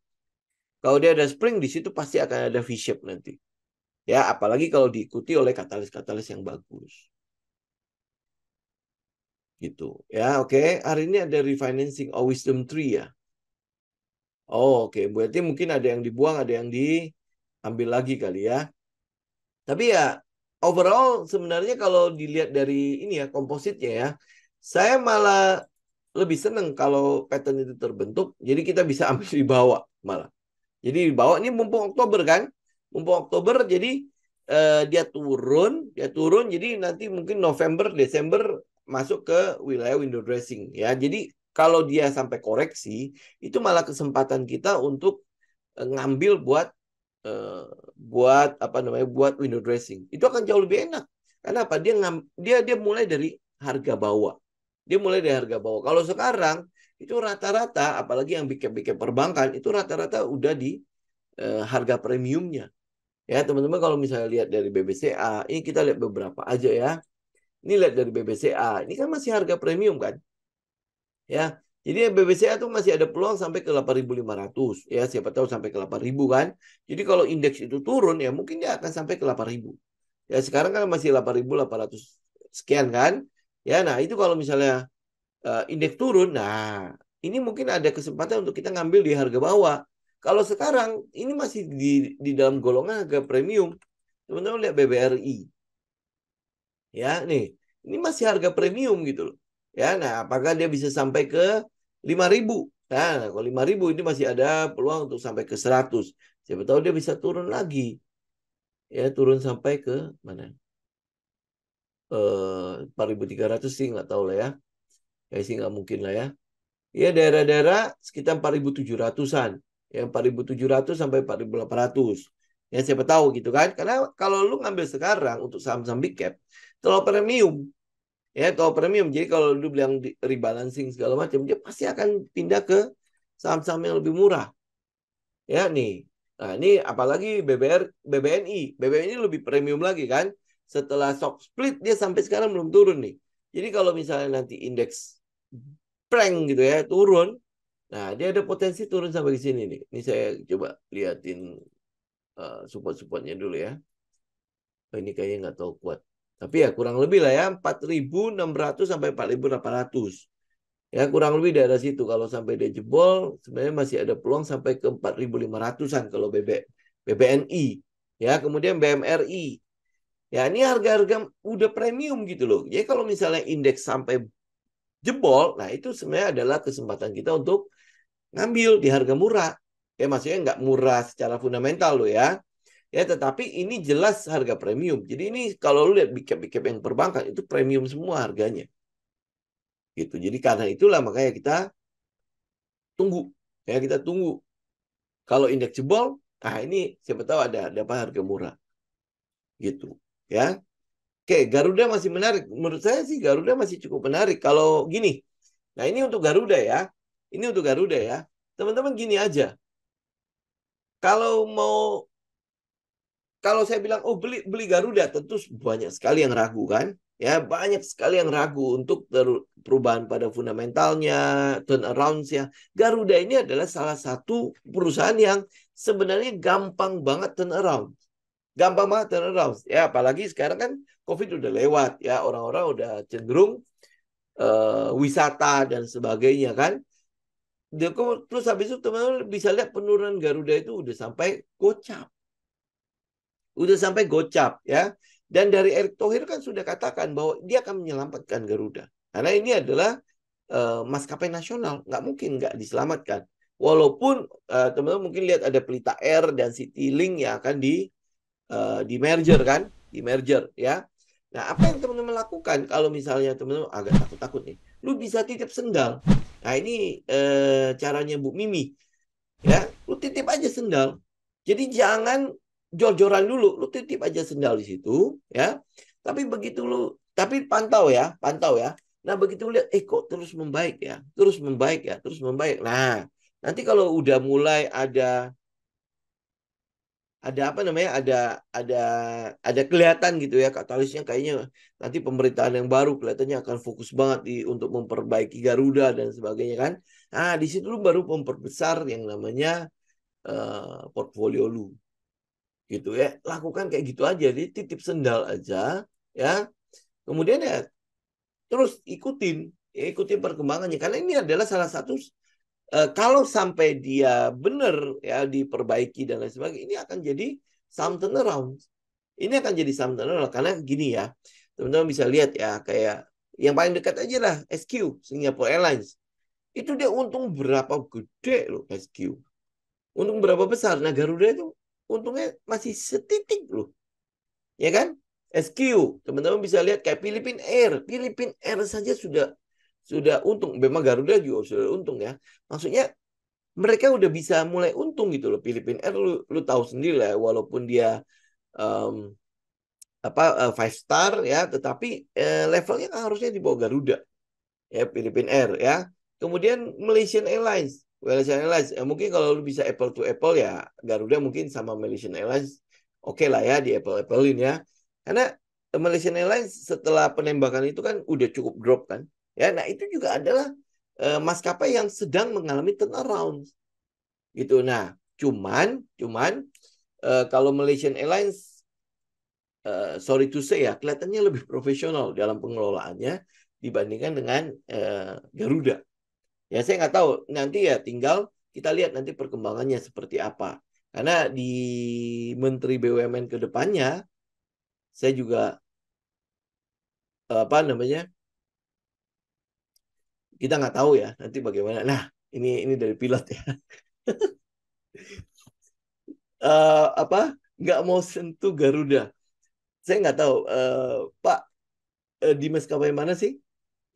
A: Kalau dia ada spring di situ pasti akan ada V-shape nanti. Ya, apalagi kalau diikuti oleh katalis-katalis yang bagus. Gitu. Ya, oke. Hari ini ada refinancing of wisdom tree ya. Oh, oke. Berarti mungkin ada yang dibuang, ada yang diambil lagi kali ya. Tapi ya overall sebenarnya kalau dilihat dari ini ya kompositnya ya, saya malah lebih seneng kalau pattern itu terbentuk. Jadi kita bisa ambil di bawah malah. Jadi di bawah ini mumpung Oktober kan, mumpung Oktober jadi dia turun. Jadi nanti mungkin November, Desember masuk ke wilayah window dressing ya. Jadi kalau dia sampai koreksi, itu malah kesempatan kita untuk ngambil eh, buat apa namanya buat window dressing itu akan jauh lebih enak karena apa dia mulai dari harga bawah kalau sekarang itu rata-rata apalagi yang bikin perbankan itu rata-rata udah di harga premiumnya ya teman-teman kalau misalnya lihat dari BBCA ini kita lihat beberapa aja ya ini lihat dari BBCA ini kan masih harga premium kan ya. Jadi BBCA tuh masih ada peluang sampai ke 8.500 ya, siapa tahu sampai ke 8.000 kan. Jadi kalau indeks itu turun ya mungkin dia akan sampai ke 8.000. Ya sekarang kan masih 8.800 sekian kan. Ya nah itu kalau misalnya indeks turun, nah ini mungkin ada kesempatan untuk kita ngambil di harga bawah. Kalau sekarang ini masih di dalam golongan harga premium. Teman-teman lihat BBRI. Ya, nih. Ini masih harga premium gitu loh. Ya, nah apakah dia bisa sampai ke 5.000? Nah, kalau 5.000 ini masih ada peluang untuk sampai ke 100. Siapa tahu dia bisa turun lagi. Ya, turun sampai ke mana? 4.300 sih nggak tahu lah ya. Ya sih nggak mungkin lah ya. Ya daerah-daerah sekitar 4.700-an. Ya 4.700 sampai 4.800. Ya siapa tahu gitu kan. Karena kalau lu ngambil sekarang untuk saham-saham big cap, terlalu premium. Ya, kalau premium. Jadi kalau lu bilang rebalancing segala macam, dia pasti akan pindah ke saham-saham yang lebih murah. Ya, nih. Nah, ini apalagi BBNI. BBNI lebih premium lagi kan. Setelah stock split, dia sampai sekarang belum turun nih. Jadi kalau misalnya nanti indeks prank gitu ya, turun. Nah, dia ada potensi turun sampai di sini nih. Ini saya coba liatin support-supportnya dulu ya. Oh, ini kayaknya nggak tahu kuat. Tapi ya kurang lebih lah ya, 4.600 sampai 4.800. Ya kurang lebih daerah situ. Kalau sampai dia jebol, sebenarnya masih ada peluang sampai ke 4.500-an kalau BBNI. Ya, kemudian BMRI. Ya, ini harga-harga udah premium gitu loh. Jadi kalau misalnya indeks sampai jebol, nah itu sebenarnya adalah kesempatan kita untuk ngambil di harga murah. Ya, maksudnya nggak murah secara fundamental loh ya. Ya, tetapi ini jelas harga premium. Jadi ini kalau lu lihat big cap yang perbankan itu premium semua harganya. Gitu. Jadi karena itulah makanya kita tunggu. Ya, kita tunggu. Kalau indeks jebol, nah ini siapa tahu ada apa harga murah. Gitu. Ya. Oke, Garuda masih menarik. Menurut saya sih Garuda masih cukup menarik. Kalau gini. Nah, ini untuk Garuda ya. Ini untuk Garuda ya. Teman-teman gini aja. Kalau mau kalau saya bilang oh beli Garuda tentu banyak sekali yang ragu kan ya banyak sekali yang ragu untuk perubahan pada fundamentalnya turnaround-nya Garuda ini adalah salah satu perusahaan yang sebenarnya gampang banget turnaround ya apalagi sekarang kan COVID udah lewat ya orang-orang udah cenderung wisata dan sebagainya kan terus habis itu teman-teman bisa lihat penurunan Garuda itu udah sampai gocap ya. Dan dari Erick Thohir kan sudah katakan bahwa dia akan menyelamatkan Garuda. Karena ini adalah maskapai nasional, nggak mungkin nggak diselamatkan. Walaupun teman-teman mungkin lihat ada Pelita Air dan Citylink yang akan di merger kan, di merger ya. Nah, apa yang teman-teman lakukan kalau misalnya teman-teman agak takut-takut nih, lu bisa titip sendal. Nah, ini caranya Bu Mimi ya, lu titip aja sendal. Jadi jangan jor-joran dulu, lu titip aja sendal di situ, ya. Tapi begitu lu, tapi pantau ya. Nah begitu lihat, kok terus membaik ya, terus membaik ya, terus membaik. Nah nanti kalau udah mulai ada apa namanya, ada ada kelihatan gitu ya katalisnya kayaknya nanti pemerintahan yang baru kelihatannya akan fokus banget untuk memperbaiki Garuda dan sebagainya kan. Nah di situ lu baru memperbesar yang namanya portfolio lu gitu ya lakukan kayak gitu aja jadi titip sendal aja ya kemudian ya terus ikutin perkembangannya karena ini adalah salah satu kalau sampai dia benar ya diperbaiki dan lain sebagainya, ini akan jadi saham turnaround. Ini akan jadi saham turnaround karena gini ya, teman-teman bisa lihat ya, kayak yang paling dekat aja lah SQ, Singapore Airlines. Itu dia untung berapa gede loh SQ. Untung berapa besar. Nah Garuda itu untungnya masih setitik loh. Ya kan? SQ, teman-teman bisa lihat kayak Philippine Air. Philippine Air saja sudah untung. Memang Garuda juga sudah untung ya. Maksudnya mereka udah bisa mulai untung gitu loh. Philippine Air lu tahu sendiri lah, walaupun dia um, five star ya, tetapi levelnya kan harusnya di bawah Garuda ya, Philippine Air ya. Kemudian Malaysian Airlines, mungkin kalau lu bisa apple to apple ya, Garuda mungkin sama Malaysian Airlines oke lah ya, di apple-applein ya. Karena Malaysian Airlines setelah penembakan itu kan udah cukup drop kan ya. Nah itu juga adalah maskapai yang sedang mengalami turnaround gitu. Nah cuman kalau Malaysian Airlines sorry to say ya, kelihatannya lebih profesional dalam pengelolaannya dibandingkan dengan Garuda. Ya saya nggak tahu, nanti ya tinggal kita lihat nanti perkembangannya seperti apa. Karena di Menteri BUMN ke depannya, saya juga apa namanya, kita nggak tahu ya nanti bagaimana. Nah ini dari pilot ya. Apa nggak mau sentuh Garuda. Saya nggak tahu, Pak, di maskapai mana sih?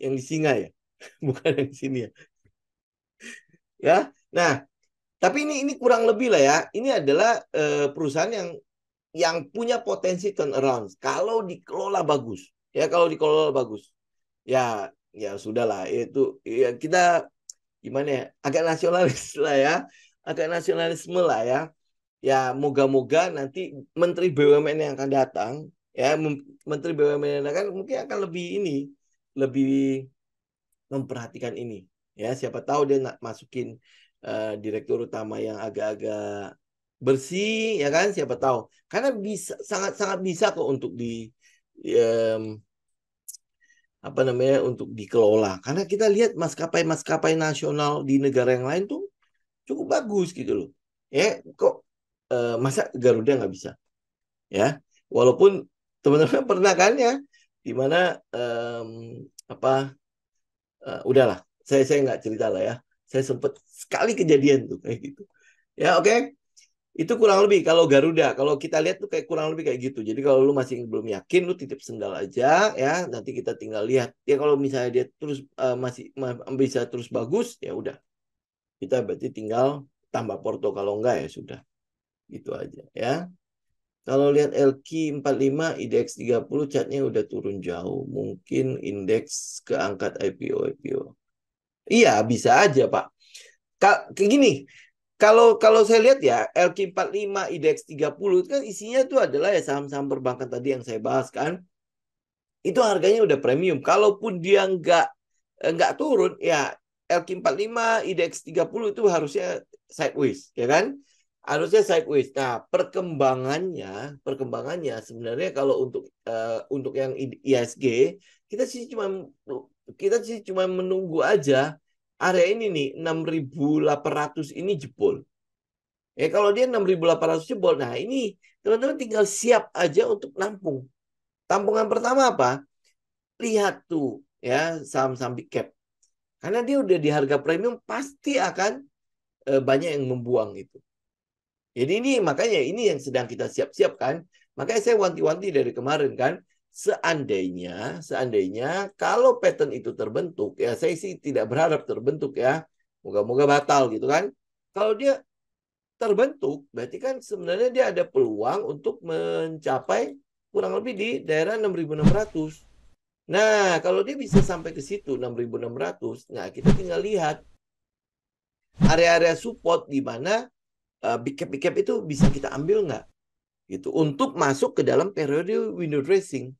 A: Yang di Singa ya, bukan yang di sini ya. Ya, nah tapi ini kurang lebih lah ya. Ini adalah perusahaan yang punya potensi turnaround kalau dikelola bagus. Ya kalau dikelola bagus. Ya ya sudahlah, itu ya kita gimana ya? Agak nasionalis lah ya. Agak nasionalisme lah ya. Ya moga-moga nanti Menteri BUMN yang akan datang ya, Menteri BUMN yang akan mungkin akan lebih ini, lebih memperhatikan ini. Ya, siapa tahu dia nak masukin direktur utama yang agak-agak bersih, ya kan? Siapa tahu. Karena bisa sangat-sangat bisa kok untuk um, apa namanya, untuk dikelola. Karena kita lihat maskapai-maskapai nasional di negara yang lain tuh cukup bagus gitu loh. Ya, kok masa Garuda nggak bisa? Ya, walaupun teman-teman pernah kan ya, di mana apa udahlah, saya nggak cerita lah ya. Saya sempat sekali kejadian tuh kayak gitu. Ya oke, itu kurang lebih kalau Garuda. Kalau kita lihat tuh kayak kurang lebih kayak gitu. Jadi kalau lu masih belum yakin, lu titip sendal aja ya. Nanti kita tinggal lihat. Ya kalau misalnya dia terus masih bisa terus bagus, ya udah. Kita berarti tinggal tambah porto. Kalau enggak ya sudah. Gitu aja ya. Kalau lihat LQ 45, IDX 30 chartnya udah turun jauh. Mungkin indeks keangkat IPO. Iya, bisa aja, Pak. Kayak gini, kalau saya lihat ya, LQ45, IDX 30 itu kan isinya itu adalah ya saham-saham perbankan tadi yang saya bahas kan. Itu harganya udah premium. Kalaupun dia nggak turun, ya LQ45, IDX 30 itu harusnya sideways, ya kan? Harusnya sideways. Nah, perkembangannya sebenarnya kalau untuk yang ISG, kita sih cuma menunggu aja area ini nih 6.800 ini jebol. Ya kalau dia 6.800 jebol, nah ini teman-teman tinggal siap aja untuk nampung. Tampungan pertama apa? Lihat tuh ya saham-saham big cap. Karena dia udah di harga premium pasti akan banyak yang membuang itu. Jadi ini makanya ini yang sedang kita siap-siapkan. Makanya saya wanti-wanti dari kemarin kan, seandainya kalau pattern itu terbentuk, ya saya sih tidak berharap terbentuk ya. Moga-moga batal gitu kan. Kalau dia terbentuk, berarti kan sebenarnya dia ada peluang untuk mencapai kurang lebih di daerah 6.600. Nah, kalau dia bisa sampai ke situ 6.600, nah kita tinggal lihat area-area support di mana big cap itu bisa kita ambil nggak gitu untuk masuk ke dalam periode window dressing.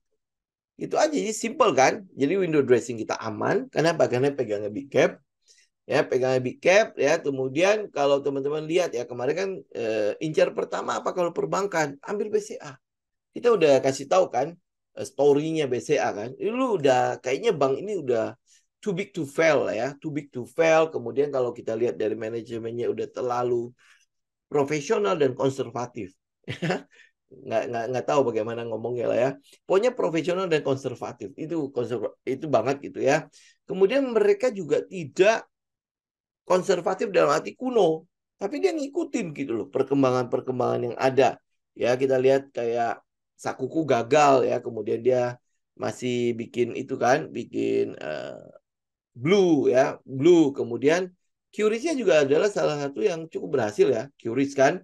A: Itu aja, jadi simple kan. Jadi window dressing kita aman karena bagiannya pegangnya big cap. Ya, pegangnya big cap ya. Kemudian kalau teman-teman lihat ya, kemarin kan incar pertama apa kalau perbankan, ambil BCA. Kita udah kasih tahu kan story-nya BCA kan. Lu udah kayaknya bank ini udah too big to fail lah ya, too big to fail. Kemudian kalau kita lihat dari manajemennya udah terlalu profesional dan konservatif. nggak tahu bagaimana ngomongnya lah ya. Pokoknya profesional dan konservatif itu banget gitu ya. Kemudian mereka juga tidak konservatif dalam arti kuno, tapi dia ngikutin gitu loh perkembangan-perkembangan yang ada. Ya kita lihat kayak Sakuku gagal ya, kemudian dia masih bikin itu kan, bikin Blue ya, Blue. Kemudian Curious-nya juga adalah salah satu yang cukup berhasil ya, Curious kan.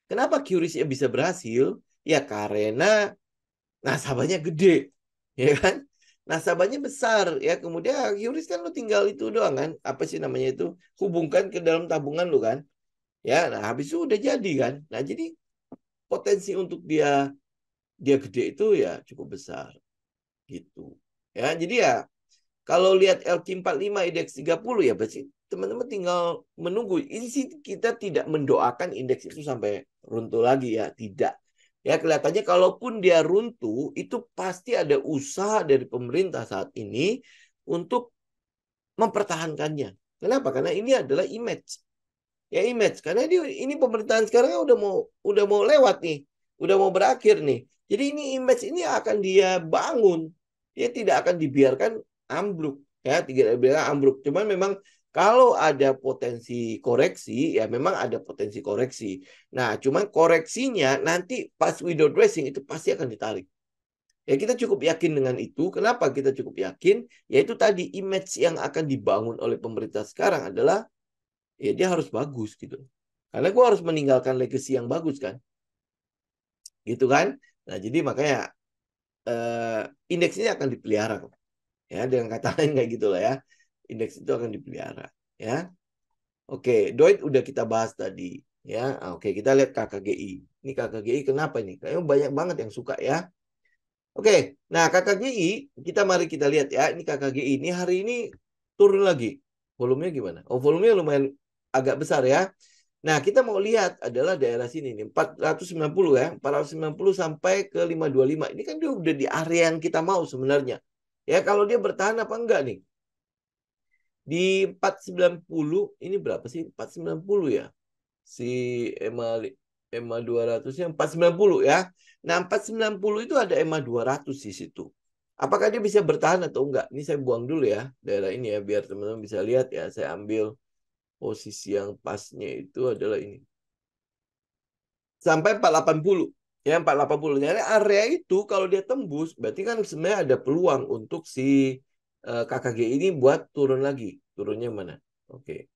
A: Kenapa Curious-nya bisa berhasil? Ya karena nasabahnya gede, ya kan? Nasabahnya besar ya. Kemudian Curious kan lu tinggal itu doang kan? Apa sih namanya itu? Hubungkan ke dalam tabungan lu kan? Ya, nah habis itu udah jadi kan. Nah, jadi potensi untuk dia gede itu ya cukup besar gitu. Ya, jadi ya kalau lihat LQ45 indeks 30 ya berarti teman-teman tinggal menunggu. Ini sih kita tidak mendoakan indeks itu sampai runtuh lagi ya, tidak. Ya kelihatannya kalaupun dia runtuh itu pasti ada usaha dari pemerintah saat ini untuk mempertahankannya. Kenapa? Karena ini adalah image. Ya image karena ini pemerintahan sekarang udah mau lewat nih, udah mau berakhir nih. Jadi ini image ini akan dia bangun, dia tidak akan dibiarkan ambruk ya, tidak dibiarkan ambruk. Cuman memang kalau ada potensi koreksi ya memang ada potensi koreksi. Nah cuman koreksinya nanti pas window dressing itu pasti akan ditarik. Ya kita cukup yakin dengan itu. Kenapa kita cukup yakin? Yaitu tadi image yang akan dibangun oleh pemerintah sekarang adalah ya dia harus bagus gitu. Karena gue harus meninggalkan legacy yang bagus kan. Gitu kan. Nah jadi makanya indeks ini akan dipelihara. Ya dengan kata lain kayak gitulah ya. Indeks itu akan dipelihara. Ya. Oke, Doit udah kita bahas tadi. Ya, oke kita lihat KKGI. Ini KKGI kenapa ini? Kayaknya banyak banget yang suka ya. Oke, nah KKGI mari kita lihat ya. Ini KKGI ini hari ini turun lagi. Volumenya gimana? Oh, volumenya lumayan agak besar ya. Nah, kita mau lihat adalah daerah sini nih, 490 ya, 490 sampai ke 525. Ini kan dia udah di area yang kita mau sebenarnya. Ya, kalau dia bertahan apa enggak nih? Di 490 ini berapa sih? 490 ya. Si EMA 200-nya 490 ya. Nah, 490 itu ada EMA 200 di situ. Apakah dia bisa bertahan atau enggak? Ini saya buang dulu ya, daerah ini ya, biar teman-teman bisa lihat ya. Saya ambil posisi yang pasnya itu adalah ini. Sampai 480. Ya, 480. Jadi area itu kalau dia tembus, berarti kan sebenarnya ada peluang untuk si KKG ini buat turun lagi. Turunnya mana? Oke.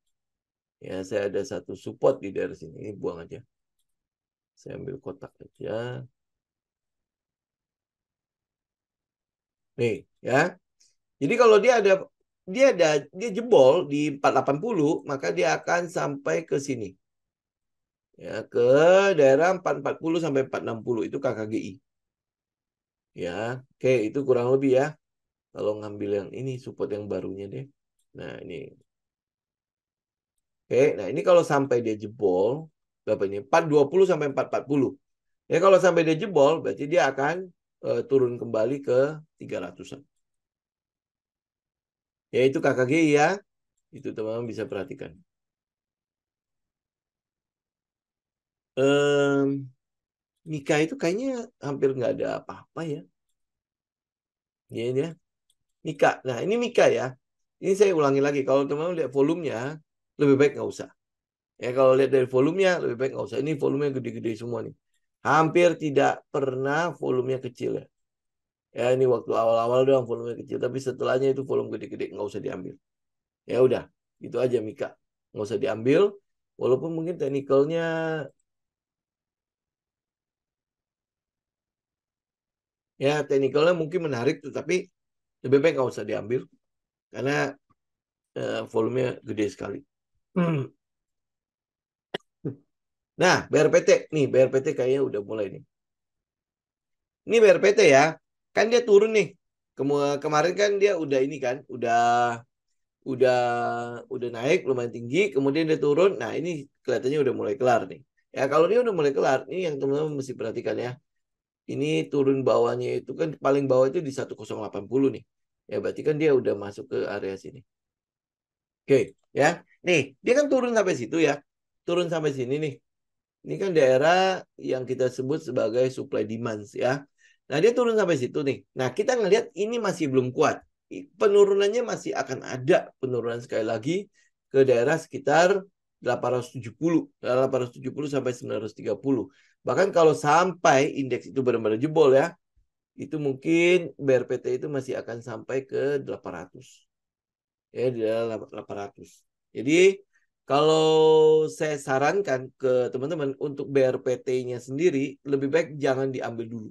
A: Ya, saya ada satu support di daerah sini. Ini buang aja. Saya ambil kotak aja. Nih, ya. Jadi kalau dia jebol di 480, maka dia akan sampai ke sini. Ya, ke daerah 440 sampai 460 itu KKGI. Ya, oke itu kurang lebih ya. Kalau ngambil yang ini support yang barunya deh. Nah, ini. Oke, nah ini kalau sampai dia jebol berapa ini? 420 sampai 440. Ya kalau sampai dia jebol berarti dia akan turun kembali ke 300-an. Yaitu KKGI ya. Itu teman-teman bisa perhatikan. Mika itu kayaknya hampir nggak ada apa-apa ya. Ya ini ya. Mika. Nah ini Mika ya. Ini saya ulangi lagi. Kalau teman-teman lihat volumenya, lebih baik nggak usah. Ya kalau lihat dari volumenya, lebih baik nggak usah. Ini volumenya gede-gede semua nih. Hampir tidak pernah volumenya kecil ya. Ya ini waktu awal-awal doang volumenya kecil. Tapi setelahnya itu volume gede-gede. Nggak usah diambil. Ya udah. Gitu aja Mika. Nggak usah diambil. Walaupun mungkin teknikalnya mungkin menarik tuh, tapi lebih baik nggak usah diambil karena volumenya gede sekali. Nah, BRPT nih, BRPT kayaknya udah mulai nih. Ini BRPT ya, kan dia turun nih. Kemarin kan dia udah ini kan, udah udah naik lumayan tinggi, kemudian dia turun. Nah, ini kelihatannya udah mulai kelar nih. Ya, kalau dia udah mulai kelar, ini yang teman-teman mesti perhatikan ya. Ini turun bawahnya itu kan paling bawah itu di 1080 nih. Ya berarti kan dia udah masuk ke area sini. Oke, ya. Nih, dia kan turun sampai situ ya. Turun sampai sini nih. Ini kan daerah yang kita sebut sebagai supply demand ya. Nah, dia turun sampai situ nih. Nah, kita ngelihat ini masih belum kuat. Penurunannya masih akan ada penurunan sekali lagi ke daerah sekitar 870, 870 sampai 930. Bahkan kalau sampai indeks itu benar-benar jebol ya, itu mungkin BRPT itu masih akan sampai ke 800. Ya, di dalam 800. Jadi kalau saya sarankan ke teman-teman untuk BRPT-nya sendiri lebih baik jangan diambil dulu.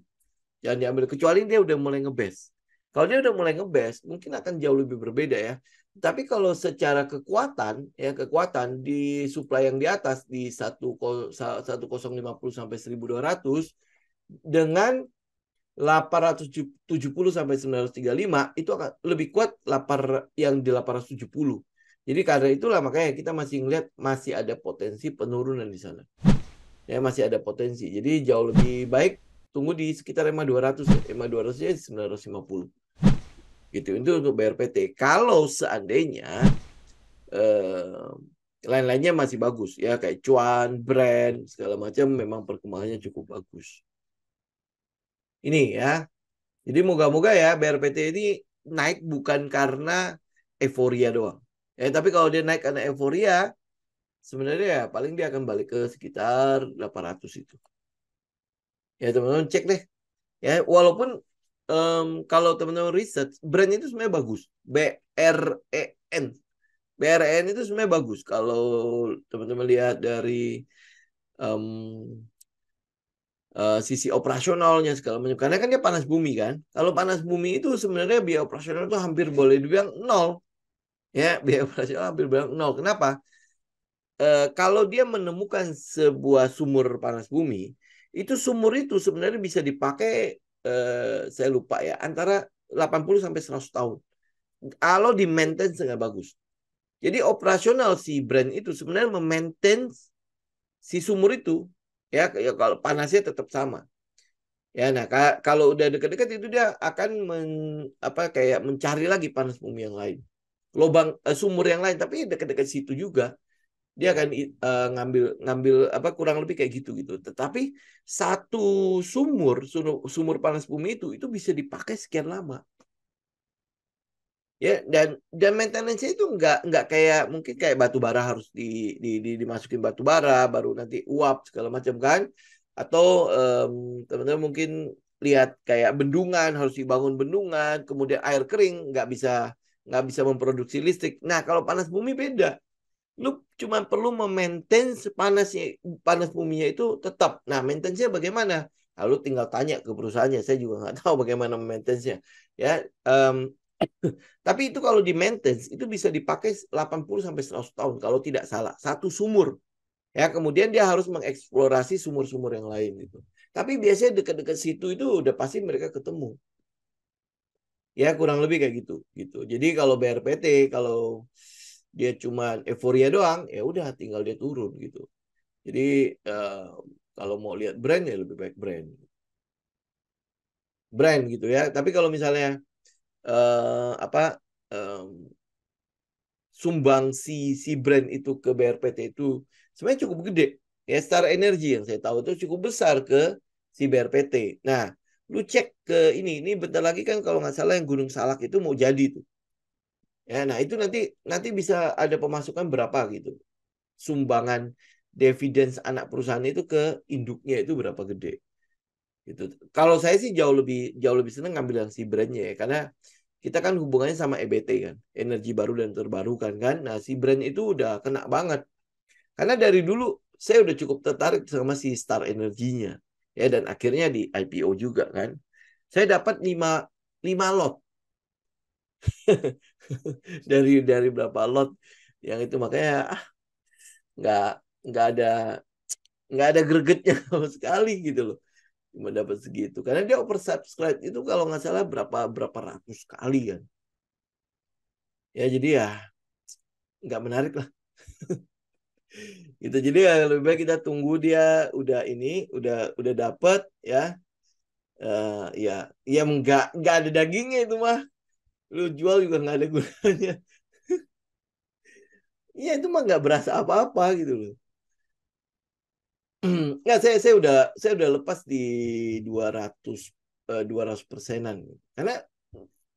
A: Jangan diambil kecuali dia udah mulai ngebes. Kalau dia udah mulai ngebes, mungkin akan jauh lebih berbeda ya. Tapi kalau secara kekuatan, ya kekuatan di supply yang di atas di 1050 sampai 1200 dengan 870 sampai 935 itu akan lebih kuat yang di 870. Jadi karena itulah makanya kita masih ngelihat masih ada potensi penurunan di sana. Ya masih ada potensi. Jadi jauh lebih baik tunggu di sekitar EMA 200 ya. EMA 200 ya 950. Gitu itu untuk BRPT. Kalau seandainya lain-lainnya masih bagus ya kayak cuan, brand segala macam memang perkembangannya cukup bagus. Ini ya. Jadi moga-moga ya BRPT ini naik bukan karena euforia doang. Tapi kalau dia naik karena euforia, sebenarnya ya paling dia akan balik ke sekitar 800 itu. Ya teman-teman cek deh. Ya walaupun kalau teman-teman riset, brand itu sebenarnya bagus. BREN. BREN itu sebenarnya bagus. Kalau teman-teman lihat dari sisi operasionalnya segala macam. Karena kan dia panas bumi kan. Kalau panas bumi itu sebenarnya biaya operasional itu hampir boleh dibilang nol. Ya, biaya operasional hampir bilang nol. Kenapa? Kalau dia menemukan sebuah sumur panas bumi, itu sumur itu sebenarnya bisa dipakai, saya lupa ya, antara 80 sampai 100 tahun. Kalau di maintain sangat bagus. Jadi operasional si brand itu sebenarnya memaintain si sumur itu ya kalau panasnya tetap sama. Ya, nah kalau udah dekat-dekat itu dia akan kayak mencari lagi panas bumi yang lain, lubang sumur yang lain, tapi dekat-dekat situ juga dia akan ngambil ngambil kurang lebih kayak gitu gitu. Tetapi satu sumur panas bumi itu bisa dipakai sekian lama. Ya dan maintenance-nya itu nggak kayak mungkin kayak batu bara harus dimasukin batu bara baru nanti uap segala macam kan, atau teman-teman mungkin lihat kayak bendungan harus dibangun bendungan kemudian air kering nggak bisa memproduksi listrik. Nah kalau panas bumi beda, lu cuma perlu memaintain panas buminya itu tetap. Nah maintenance-nya bagaimana? Lalu tinggal tanya ke perusahaannya, saya juga nggak tahu bagaimana maintenance-nya ya. Tapi itu kalau di maintenance itu bisa dipakai 80 sampai 100 tahun kalau tidak salah. Satu sumur. Ya, kemudian dia harus mengeksplorasi sumur-sumur yang lain gitu. Tapi biasanya dekat-dekat situ itu udah pasti mereka ketemu. Ya, kurang lebih kayak gitu gitu. Jadi kalau BRPT kalau dia cuma euforia doang, ya udah tinggal dia turun gitu. Jadi kalau mau lihat brand ya lebih baik brand gitu ya. Tapi kalau misalnya eh, apa eh, sumbang si brand itu ke BRPT itu sebenarnya cukup gede. Ya, Star Energy yang saya tahu itu cukup besar ke si BRPT. Nah, lu cek ke ini bentar lagi kan kalau nggak salah yang Gunung Salak itu mau jadi tuh. Ya, nah itu nanti bisa ada pemasukan berapa gitu. Sumbangan dividen anak perusahaan itu ke induknya itu berapa gede. Gitu. Kalau saya sih jauh lebih senang ngambil yang si brandnya ya, karena kita kan hubungannya sama EBT kan, energi baru dan terbarukan kan. Nah, si brand itu udah kena banget. Karena dari dulu saya udah cukup tertarik sama si Star Energinya. Ya, dan akhirnya di IPO juga kan. Saya dapat 5 lot dari berapa lot yang itu, makanya nggak nggak ada nggak ada gregetnya sama sekali gitu loh. Cuma dapat segitu. Karena dia oversubscribe itu kalau nggak salah berapa berapa ratus kali kan. Ya jadi ya nggak menarik lah. Gitu. Jadi ya lebih baik kita tunggu dia udah dapat ya. Ya ya nggak ada dagingnya itu mah. Lu jual juga nggak ada gunanya. Iya itu mah nggak berasa apa-apa gitu loh. Nggak, saya udah lepas di 200 200%-an. Karena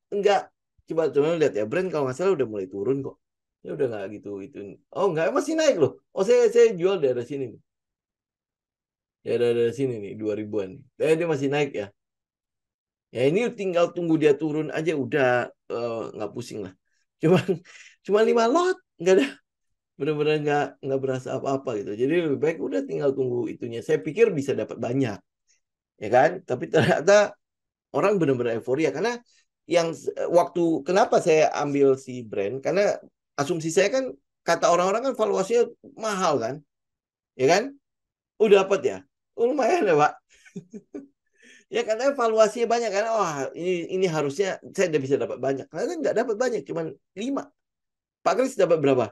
A: nggak, coba lihat ya, brand kalau nggak salah udah mulai turun kok. Ya udah nggak gitu itu. Oh nggak, masih naik loh. Oh saya jual daerah sini nih. Daerah sini nih 2000-an. Dia masih naik ya. Ya ini tinggal tunggu dia turun aja udah, nggak pusing lah. Cuma cuma 5 lot, nggak ada, benar-benar nggak berasa apa-apa gitu. Jadi lebih baik udah tinggal tunggu itunya. Saya pikir bisa dapat banyak, ya kan? Tapi ternyata orang benar-benar euforia karena yang waktu kenapa saya ambil si brand, karena asumsi saya kan, kata orang-orang kan valuasinya mahal kan, ya kan? Udah dapat ya. Oh, lumayan ya, Pak. Ya karena valuasinya banyak kan. Wah, ini harusnya saya udah bisa dapat banyak. Karena kan nggak dapat banyak, cuma 5. Pak Kris dapat berapa?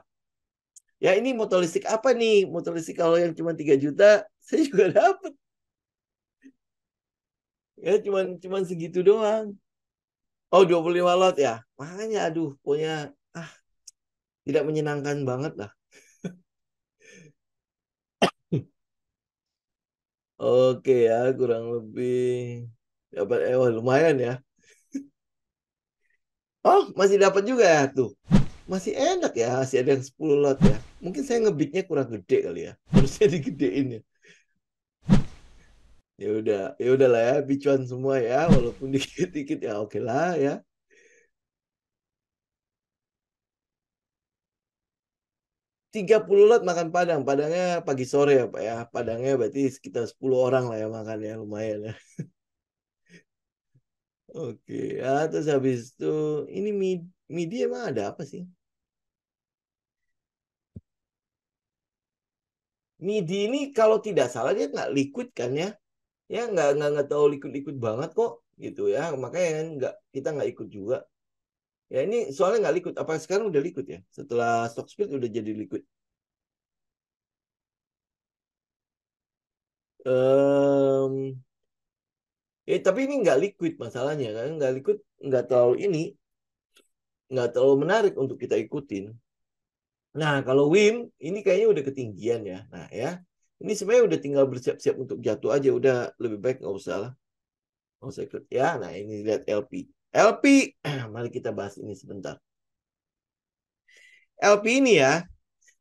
A: Ya ini motor listrik apa nih? Motor listrik kalau yang cuma 3 juta, saya juga dapat. Ya cuman segitu doang. Oh, 25 lot ya. Makanya aduh, pokoknya ah tidak menyenangkan banget lah. Oke ya, kurang lebih dapat, lumayan ya. Oh, masih dapat juga ya tuh. Masih enak ya, masih ada yang 10 lot ya. Mungkin saya ngebitnya kurang gede kali ya. Harusnya digedein ya. Ya udah lah ya, bicuan semua ya, walaupun dikit-dikit ya oke lah ya. 30 lot makan Padang. Padangnya pagi sore ya Pak ya. Padangnya berarti sekitar 10 orang lah ya makan ya, lumayan ya. Oke, ya terus habis itu ini midi emang ada apa sih? Midi ini kalau tidak salah dia nggak liquid kan ya? Ya nggak tahu liquid-liquid banget kok gitu ya. Makanya kan kita nggak ikut juga. Ya ini soalnya nggak liquid. Apa sekarang udah liquid ya? Setelah stock split udah jadi liquid. Em, tapi ini nggak liquid masalahnya kan? Nggak liquid, nggak terlalu ini, nggak terlalu menarik untuk kita ikutin. Nah, kalau WIM ini kayaknya udah ketinggian ya. Nah, ya. Ini sebenarnya udah tinggal bersiap-siap untuk jatuh aja. Udah lebih baik nggak usah lah. Nggak usah ikut. Ya, nah ini lihat LP. LP, mari kita bahas ini sebentar. LP ini ya,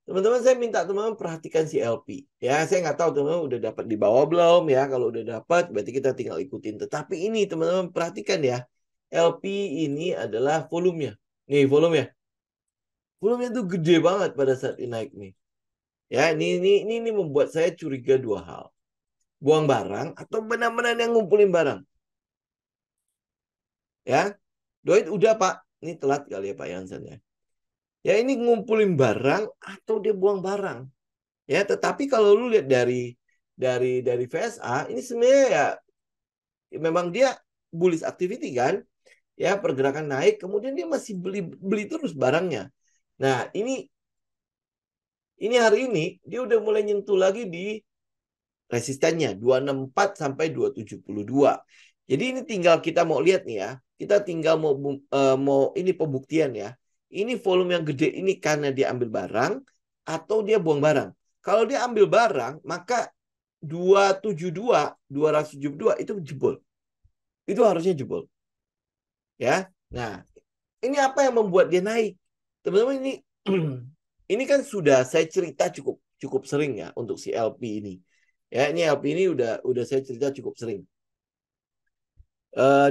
A: teman-teman saya minta teman-teman perhatikan si LP. Ya, saya nggak tahu teman-teman udah dapat di bawah belum ya. Kalau udah dapat, berarti kita tinggal ikutin. Tetapi ini teman-teman perhatikan ya. LP ini adalah volumenya. Nih volumenya. Volumenya tuh gede banget pada saat ini naik nih. Ya, ini membuat saya curiga dua hal. Buang barang atau benar-benar yang ngumpulin barang. Ya, Doit udah Pak. Ini telat kali ya Pak Yansen ya. Ya ini ngumpulin barang atau dia buang barang. Ya, tetapi kalau lu lihat dari VSA ini sebenarnya ya memang dia bullish activity kan. Ya, pergerakan naik kemudian dia masih beli beli terus barangnya. Nah, ini hari ini dia udah mulai nyentuh lagi di resistennya 264 sampai 272. Jadi ini tinggal kita mau lihat nih ya. Kita tinggal mau ini pembuktian ya. Ini volume yang gede ini karena dia ambil barang atau dia buang barang. Kalau dia ambil barang, maka 272, 272 itu jebol. Itu harusnya jebol. Ya. Nah, ini apa yang membuat dia naik? Teman-teman ini ini kan sudah saya cerita cukup cukup sering ya untuk si LP ini. Ya, ini LP ini udah saya cerita cukup sering.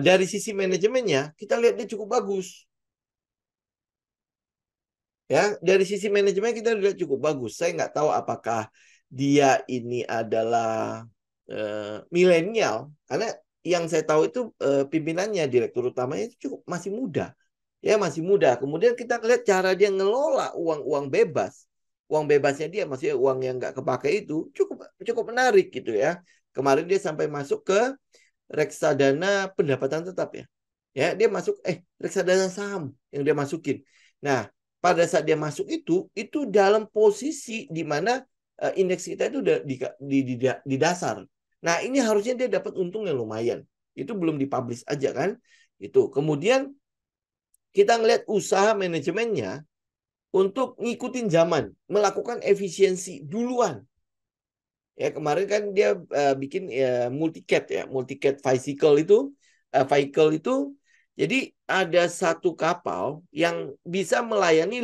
A: Dari sisi manajemennya, kita lihat dia cukup bagus. Ya, dari sisi manajemen kita lihat cukup bagus. Saya nggak tahu apakah dia ini adalah milenial, karena yang saya tahu itu pimpinannya, direktur utamanya itu cukup masih muda. Ya, masih muda. Kemudian kita lihat cara dia ngelola uang-uang bebas. Uang bebasnya dia, maksudnya uang yang nggak kepakai itu cukup cukup menarik gitu ya. Kemarin dia sampai masuk ke reksadana pendapatan tetap ya. Ya, dia masuk reksadana saham yang dia masukin. Nah, pada saat dia masuk itu dalam posisi di mana indeks kita itu udah di dasar. Nah, ini harusnya dia dapat untung yang lumayan. Itu belum dipublish aja kan? Itu. Kemudian kita ngelihat usaha manajemennya untuk ngikutin zaman, melakukan efisiensi duluan. Ya kemarin kan dia bikin multicat ya, multicat vehicle itu. Jadi ada satu kapal yang bisa melayani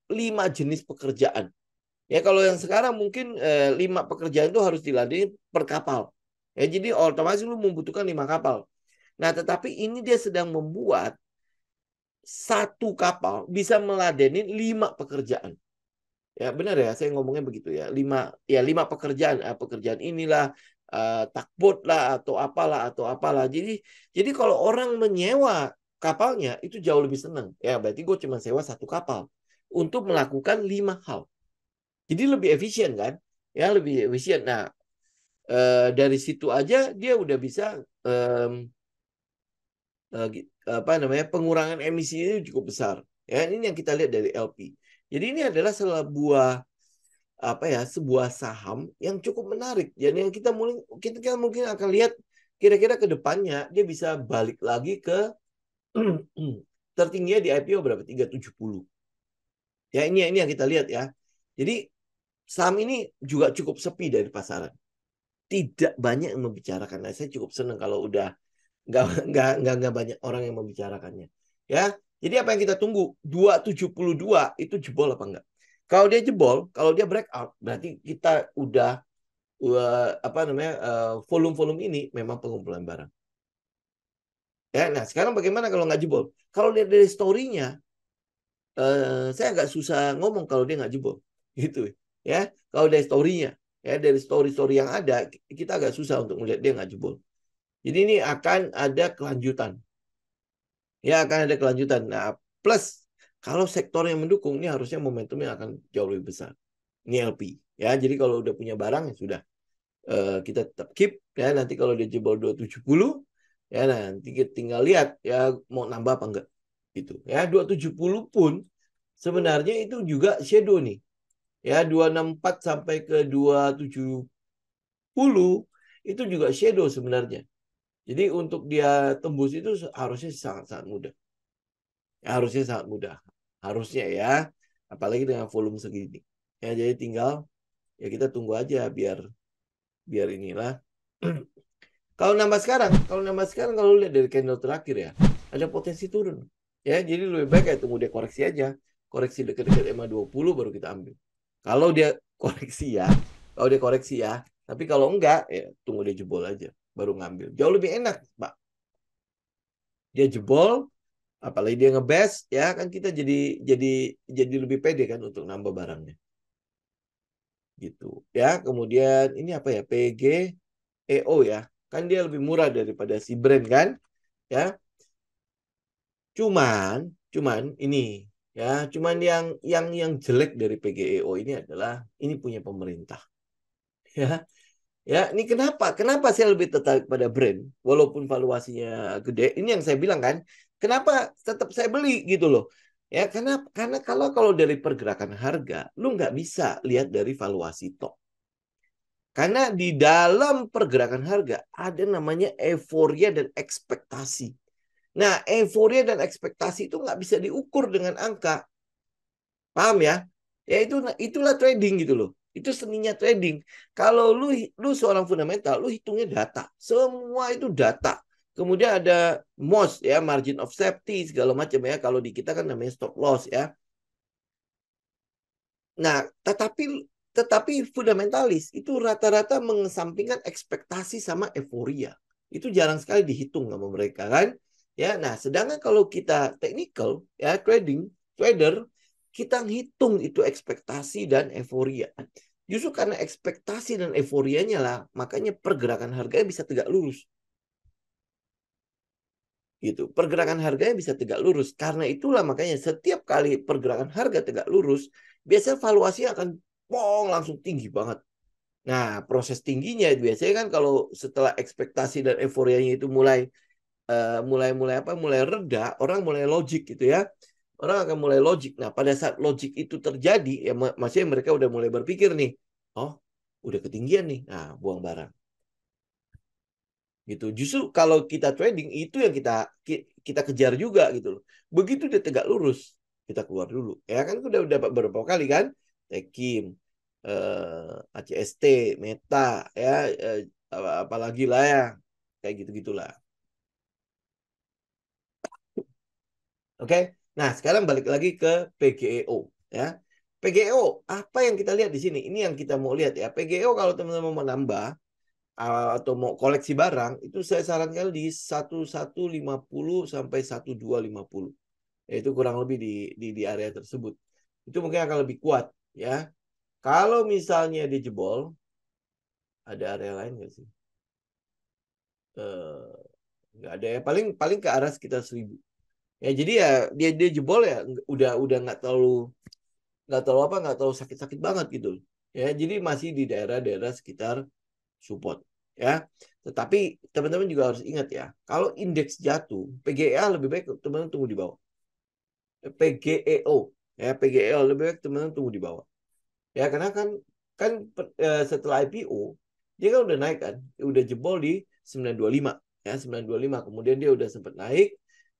A: lima jenis pekerjaan. Ya kalau yang sekarang mungkin 5 pekerjaan itu harus diladeni per kapal. Ya jadi otomatis lu membutuhkan 5 kapal. Nah tetapi ini dia sedang membuat satu kapal bisa meladeni 5 pekerjaan. Ya benar ya, saya ngomongnya begitu ya. 5 pekerjaan, pekerjaan inilah takbot lah atau apalah. Jadi kalau orang menyewa kapalnya itu jauh lebih senang. Ya berarti gue cuma sewa satu kapal untuk melakukan 5 hal. Jadi lebih efisien kan? Ya lebih efisien. Nah dari situ aja dia udah bisa apa namanya pengurangan emisi itu cukup besar. Ya ini yang kita lihat dari LP. Jadi ini adalah sebuah saham yang cukup menarik. Jadi yang kita mungkin akan lihat kira-kira ke depannya dia bisa balik lagi ke tertingginya di IPO berapa? 370. Ya ini yang kita lihat ya. Jadi saham ini juga cukup sepi dari pasaran. Tidak banyak yang membicarakan. Nah, saya cukup senang kalau udah nggak banyak orang yang membicarakannya. Ya, jadi apa yang kita tunggu? 272 itu jebol apa enggak? Kalau dia jebol, kalau dia breakout, berarti kita udah apa namanya volume-volume ini memang pengumpulan barang. Ya, nah sekarang bagaimana kalau nggak jebol? Kalau lihat dari story-nya, saya agak susah ngomong kalau dia nggak jebol, gitu ya. Kalau dari story-nya, ya dari story-story yang ada, kita agak susah untuk melihat dia nggak jebol. Jadi ini akan ada kelanjutan. Ya akan ada kelanjutan. Nah, plus kalau sektor yang mendukung ini harusnya momentumnya akan jauh lebih besar. Ini LP. Ya, jadi kalau udah punya barang ya sudah kita tetap keep ya nanti kalau dia jebol 270 ya nanti kita tinggal lihat ya mau nambah apa enggak gitu. Ya 270 pun sebenarnya itu juga shadow nih. Ya 264 sampai ke 270 itu juga shadow sebenarnya. Jadi untuk dia tembus itu harusnya sangat-sangat mudah. Ya, harusnya sangat mudah. Harusnya ya. Apalagi dengan volume segini. Ya, jadi tinggal ya kita tunggu aja biar inilah. Kalau lihat dari candle terakhir ya, ada potensi turun. Ya, jadi lebih baik ya tunggu dia koreksi aja. Koreksi dekat-dekat EMA 20 baru kita ambil. Kalau dia koreksi ya, kalau dia koreksi ya. Tapi kalau enggak ya tunggu dia jebol aja baru ngambil. Jauh lebih enak, Pak. Dia jebol, apalagi dia ngebest ya kan kita jadi lebih pede kan untuk nambah barangnya gitu ya. Kemudian ini apa ya, PGEO ya, kan dia lebih murah daripada si brand kan ya. Cuman ini ya, cuman yang jelek dari PGEO ini adalah ini punya pemerintah ya. Ya, ini kenapa saya lebih tertarik pada brand walaupun valuasinya gede. Ini yang saya bilang kan, kenapa tetap saya beli gitu loh. Ya, karena kalau dari pergerakan harga, lu nggak bisa lihat dari valuasi tok. Karena di dalam pergerakan harga ada namanya euforia dan ekspektasi. Nah, euforia dan ekspektasi itu nggak bisa diukur dengan angka. Paham ya? Ya itulah trading gitu loh. Itu seninya trading. Kalau lu seorang fundamental, lu hitungnya data. Semua itu data. Kemudian ada MOS ya, margin of safety segala macam ya. Kalau di kita kan namanya stop loss ya. Nah, tetapi fundamentalis itu rata-rata mengesampingkan ekspektasi sama euforia. Itu jarang sekali dihitung sama mereka kan. Ya, nah sedangkan kalau kita technical ya trader kita ngitung itu ekspektasi dan euforia. Justru karena ekspektasi dan euforianya lah, makanya pergerakan harganya bisa tegak lurus. Gitu. Pergerakan harganya bisa tegak lurus. Karena itulah makanya setiap kali pergerakan harga tegak lurus, biasanya valuasi akan langsung tinggi banget. Nah, proses tingginya biasanya kan kalau setelah ekspektasi dan euforianya itu mulai reda, orang mulai logik gitu ya. Orang akan mulai logik. Nah, pada saat logik itu terjadi, ya maksudnya mereka udah mulai berpikir nih, oh, udah ketinggian nih. Nah, buang barang. Gitu. Justru kalau kita trading itu yang kita kejar juga gitu loh. Begitu dia tegak lurus, kita keluar dulu. Ya kan udah dapat beberapa kali kan, Tekim, ACST, Meta, ya apalagi lah ya, kayak gitu-gitulah. Oke. Nah, sekarang balik lagi ke PGEO ya. PGEO, apa yang kita lihat di sini? Ini yang kita mau lihat ya. PGEO kalau teman-teman mau nambah atau mau koleksi barang, itu saya sarankan di 1150 sampai 1250. Yaitu kurang lebih di area tersebut. Itu mungkin akan lebih kuat ya. Kalau misalnya dijebol, ada area lain nggak sih? Eh, nggak ada ya. Paling paling ke arah sekitar 1000. Ya jadi ya dia jebol ya udah nggak terlalu apa nggak terlalu sakit-sakit banget gitu ya jadi masih di daerah-daerah sekitar support ya tetapi teman-teman juga harus ingat ya kalau indeks jatuh PGEA lebih baik teman-teman tunggu di bawah PGEO ya PGEO lebih baik teman-teman tunggu di bawah ya karena kan kan setelah IPO dia kan udah naik kan udah jebol di 925 ya 925 kemudian dia udah sempat naik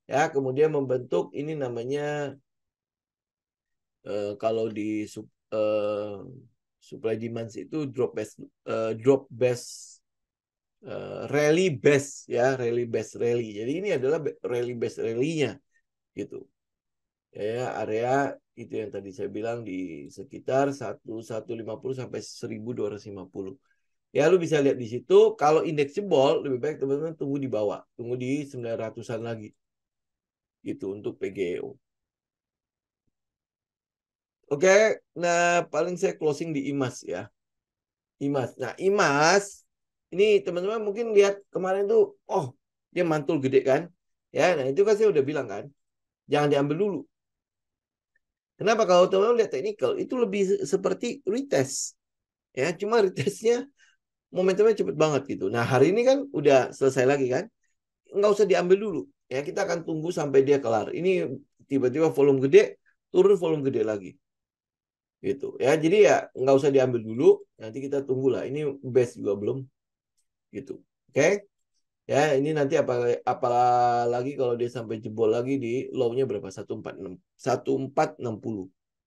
A: ya kemudian membentuk ini namanya kalau di supply demand itu drop base rally base ya rally base rally. Jadi ini adalah rally base rally-nya gitu. Ya area itu yang tadi saya bilang di sekitar 1150 sampai 1250. Ya lu bisa lihat di situ kalau indeks jebol lebih baik teman-teman tunggu di bawah, tunggu di 900-an lagi. Gitu untuk PGEO. Oke, nah paling saya closing di IMAS ya. IMAS. Nah, IMAS ini teman-teman mungkin lihat kemarin tuh, oh dia mantul gede kan? Ya, nah itu kan saya udah bilang kan, jangan diambil dulu. Kenapa kalau teman-teman lihat teknikal itu lebih seperti retest, ya cuma retestnya momentumnya cepet banget gitu. Nah hari ini kan udah selesai lagi kan, nggak usah diambil dulu. Ya kita akan tunggu sampai dia kelar. Ini tiba-tiba volume gede, turun volume gede lagi gitu ya jadi ya nggak usah diambil dulu nanti kita tunggulah ini base juga belum gitu oke ya ini nanti apalagi kalau dia sampai jebol lagi di low-nya berapa 1460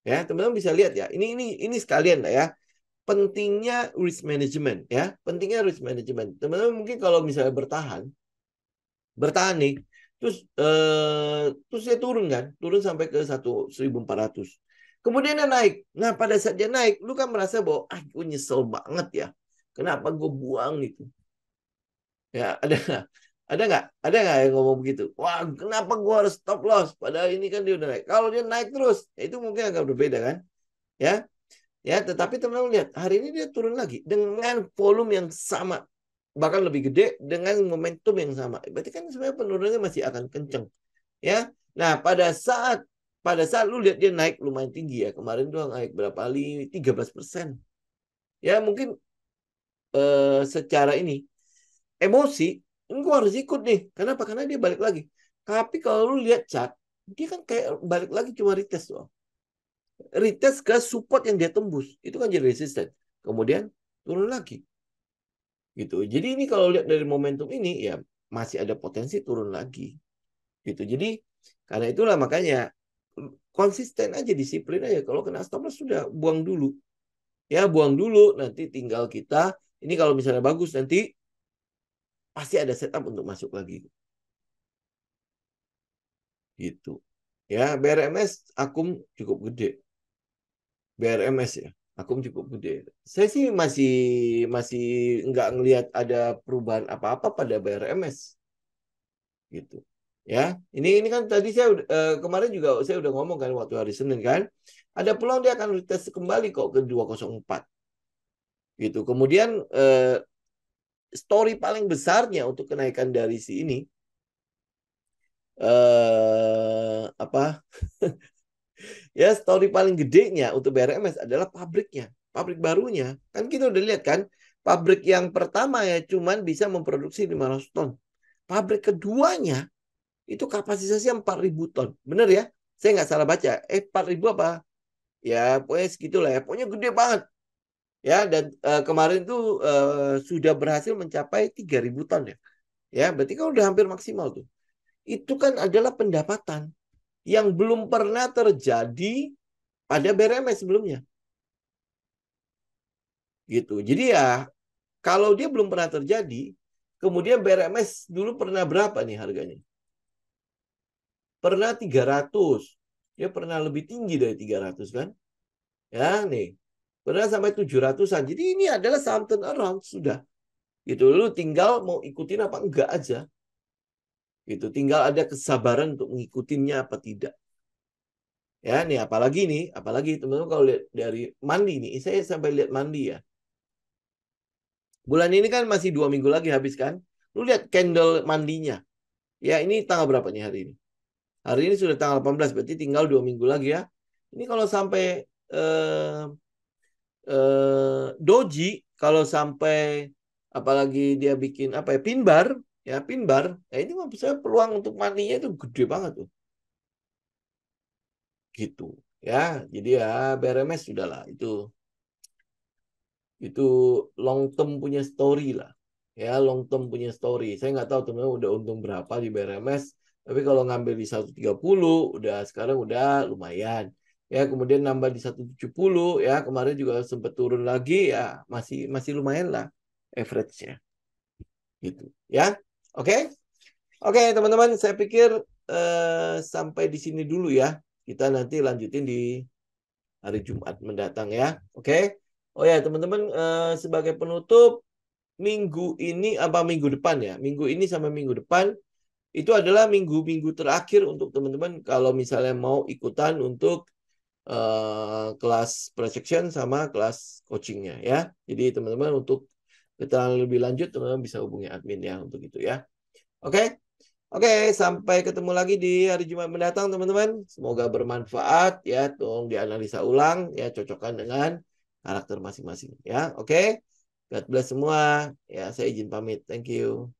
A: ya teman-teman bisa lihat ya ini sekalian lah ya pentingnya risk management ya pentingnya risk management teman-teman mungkin kalau misalnya bertahan nih terus dia turun kan turun sampai ke 1400 kemudian dia naik nah pada saat dia naik lu kan merasa bahwa gue nyesel banget ya kenapa gue buang itu ya ada nggak yang ngomong begitu wah kenapa gue harus stop loss padahal ini kan dia udah naik kalau dia naik terus itu mungkin agak berbeda kan ya ya tetapi teman-teman lihat hari ini dia turun lagi dengan volume yang sama bahkan lebih gede dengan momentum yang sama berarti kan sebenarnya penurunannya masih akan kenceng ya nah pada saat lu lihat dia naik lumayan tinggi ya kemarin tuh naik berapa kali 13% ya mungkin secara ini emosi ini gua harus ikut nih kenapa karena dia balik lagi tapi kalau lu lihat chart dia kan kayak balik lagi cuma retest doang retest ke support yang dia tembus itu kan jadi resisten kemudian turun lagi gitu jadi ini kalau lihat dari momentum ini ya masih ada potensi turun lagi gitu jadi karena itulah makanya konsisten aja disiplin aja kalau kena stop loss sudah buang dulu ya buang dulu nanti tinggal kita ini kalau misalnya bagus nanti pasti ada setup untuk masuk lagi gitu ya BRMS akum cukup gede BRMS ya akum cukup gede saya sih masih masih nggak ngelihat ada perubahan apa-apa pada BRMS gitu ya ini kan tadi saya kemarin juga saya udah ngomong kan waktu hari Senin kan ada peluang dia akan retest kembali kok ke 204 gitu kemudian story paling besarnya untuk kenaikan dari si ini apa ya story paling gedenya untuk BRMS adalah pabriknya pabrik barunya kan kita udah lihat kan pabrik yang pertama ya cuman bisa memproduksi 500 ton pabrik keduanya itu kapasitasnya 4.000 ton. Bener ya? Saya nggak salah baca. 4.000 apa? Ya, pokoknya segitulah ya. Pokoknya gede banget. Ya, dan kemarin tuh sudah berhasil mencapai 3.000 ton ya. Ya, berarti kan udah hampir maksimal tuh. Itu kan adalah pendapatan yang belum pernah terjadi pada BRMS sebelumnya. Gitu. Jadi ya, kalau dia belum pernah terjadi, kemudian BRMS dulu pernah berapa nih harganya? Pernah 300. Ya pernah lebih tinggi dari 300 kan? Ya nih. Pernah sampai 700-an. Jadi ini adalah something around sudah. Gitu. Lu tinggal mau ikutin apa enggak aja. Gitu. Tinggal ada kesabaran untuk mengikutinya apa tidak. Ya nih apalagi teman-teman kalau lihat dari mandi nih. Saya sampai lihat mandi ya. Bulan ini kan masih 2 minggu lagi habis kan. Lu lihat candle mandinya. Ya ini tanggal berapa nih hari ini? Hari ini sudah tanggal 18, berarti tinggal 2 minggu lagi ya. Ini kalau sampai eh, doji, kalau sampai apalagi dia bikin apa ya pinbar, ya ini mah bisa peluang untuk mandinya itu gede banget tuh, gitu ya. Jadi ya BRMS sudahlah itu long term punya story lah. Ya, long term punya story. Saya nggak tahu teman-teman udah untung berapa di BRMS, tapi kalau ngambil di 130 udah sekarang udah lumayan. Ya, kemudian nambah di 170 ya, kemarin juga sempat turun lagi ya, masih masih lumayan lah average-nya gitu. Ya. Oke. Oke, teman-teman, saya pikir sampai di sini dulu ya. Kita nanti lanjutin di hari Jumat mendatang ya. Oke. Oh ya, teman-teman, sebagai penutup minggu ini apa minggu depan ya? Minggu ini sama minggu depan itu adalah minggu-minggu terakhir untuk teman-teman kalau misalnya mau ikutan untuk kelas pre-section sama kelas coachingnya ya. Jadi teman-teman untuk keterangan lebih lanjut teman-teman bisa hubungi admin ya untuk itu ya. Oke. Oke, sampai ketemu lagi di hari Jumat mendatang teman-teman. Semoga bermanfaat ya. Tolong dianalisa ulang ya, cocokkan dengan karakter masing-masing ya. Oke. God bless semua. Ya, saya izin pamit. Thank you.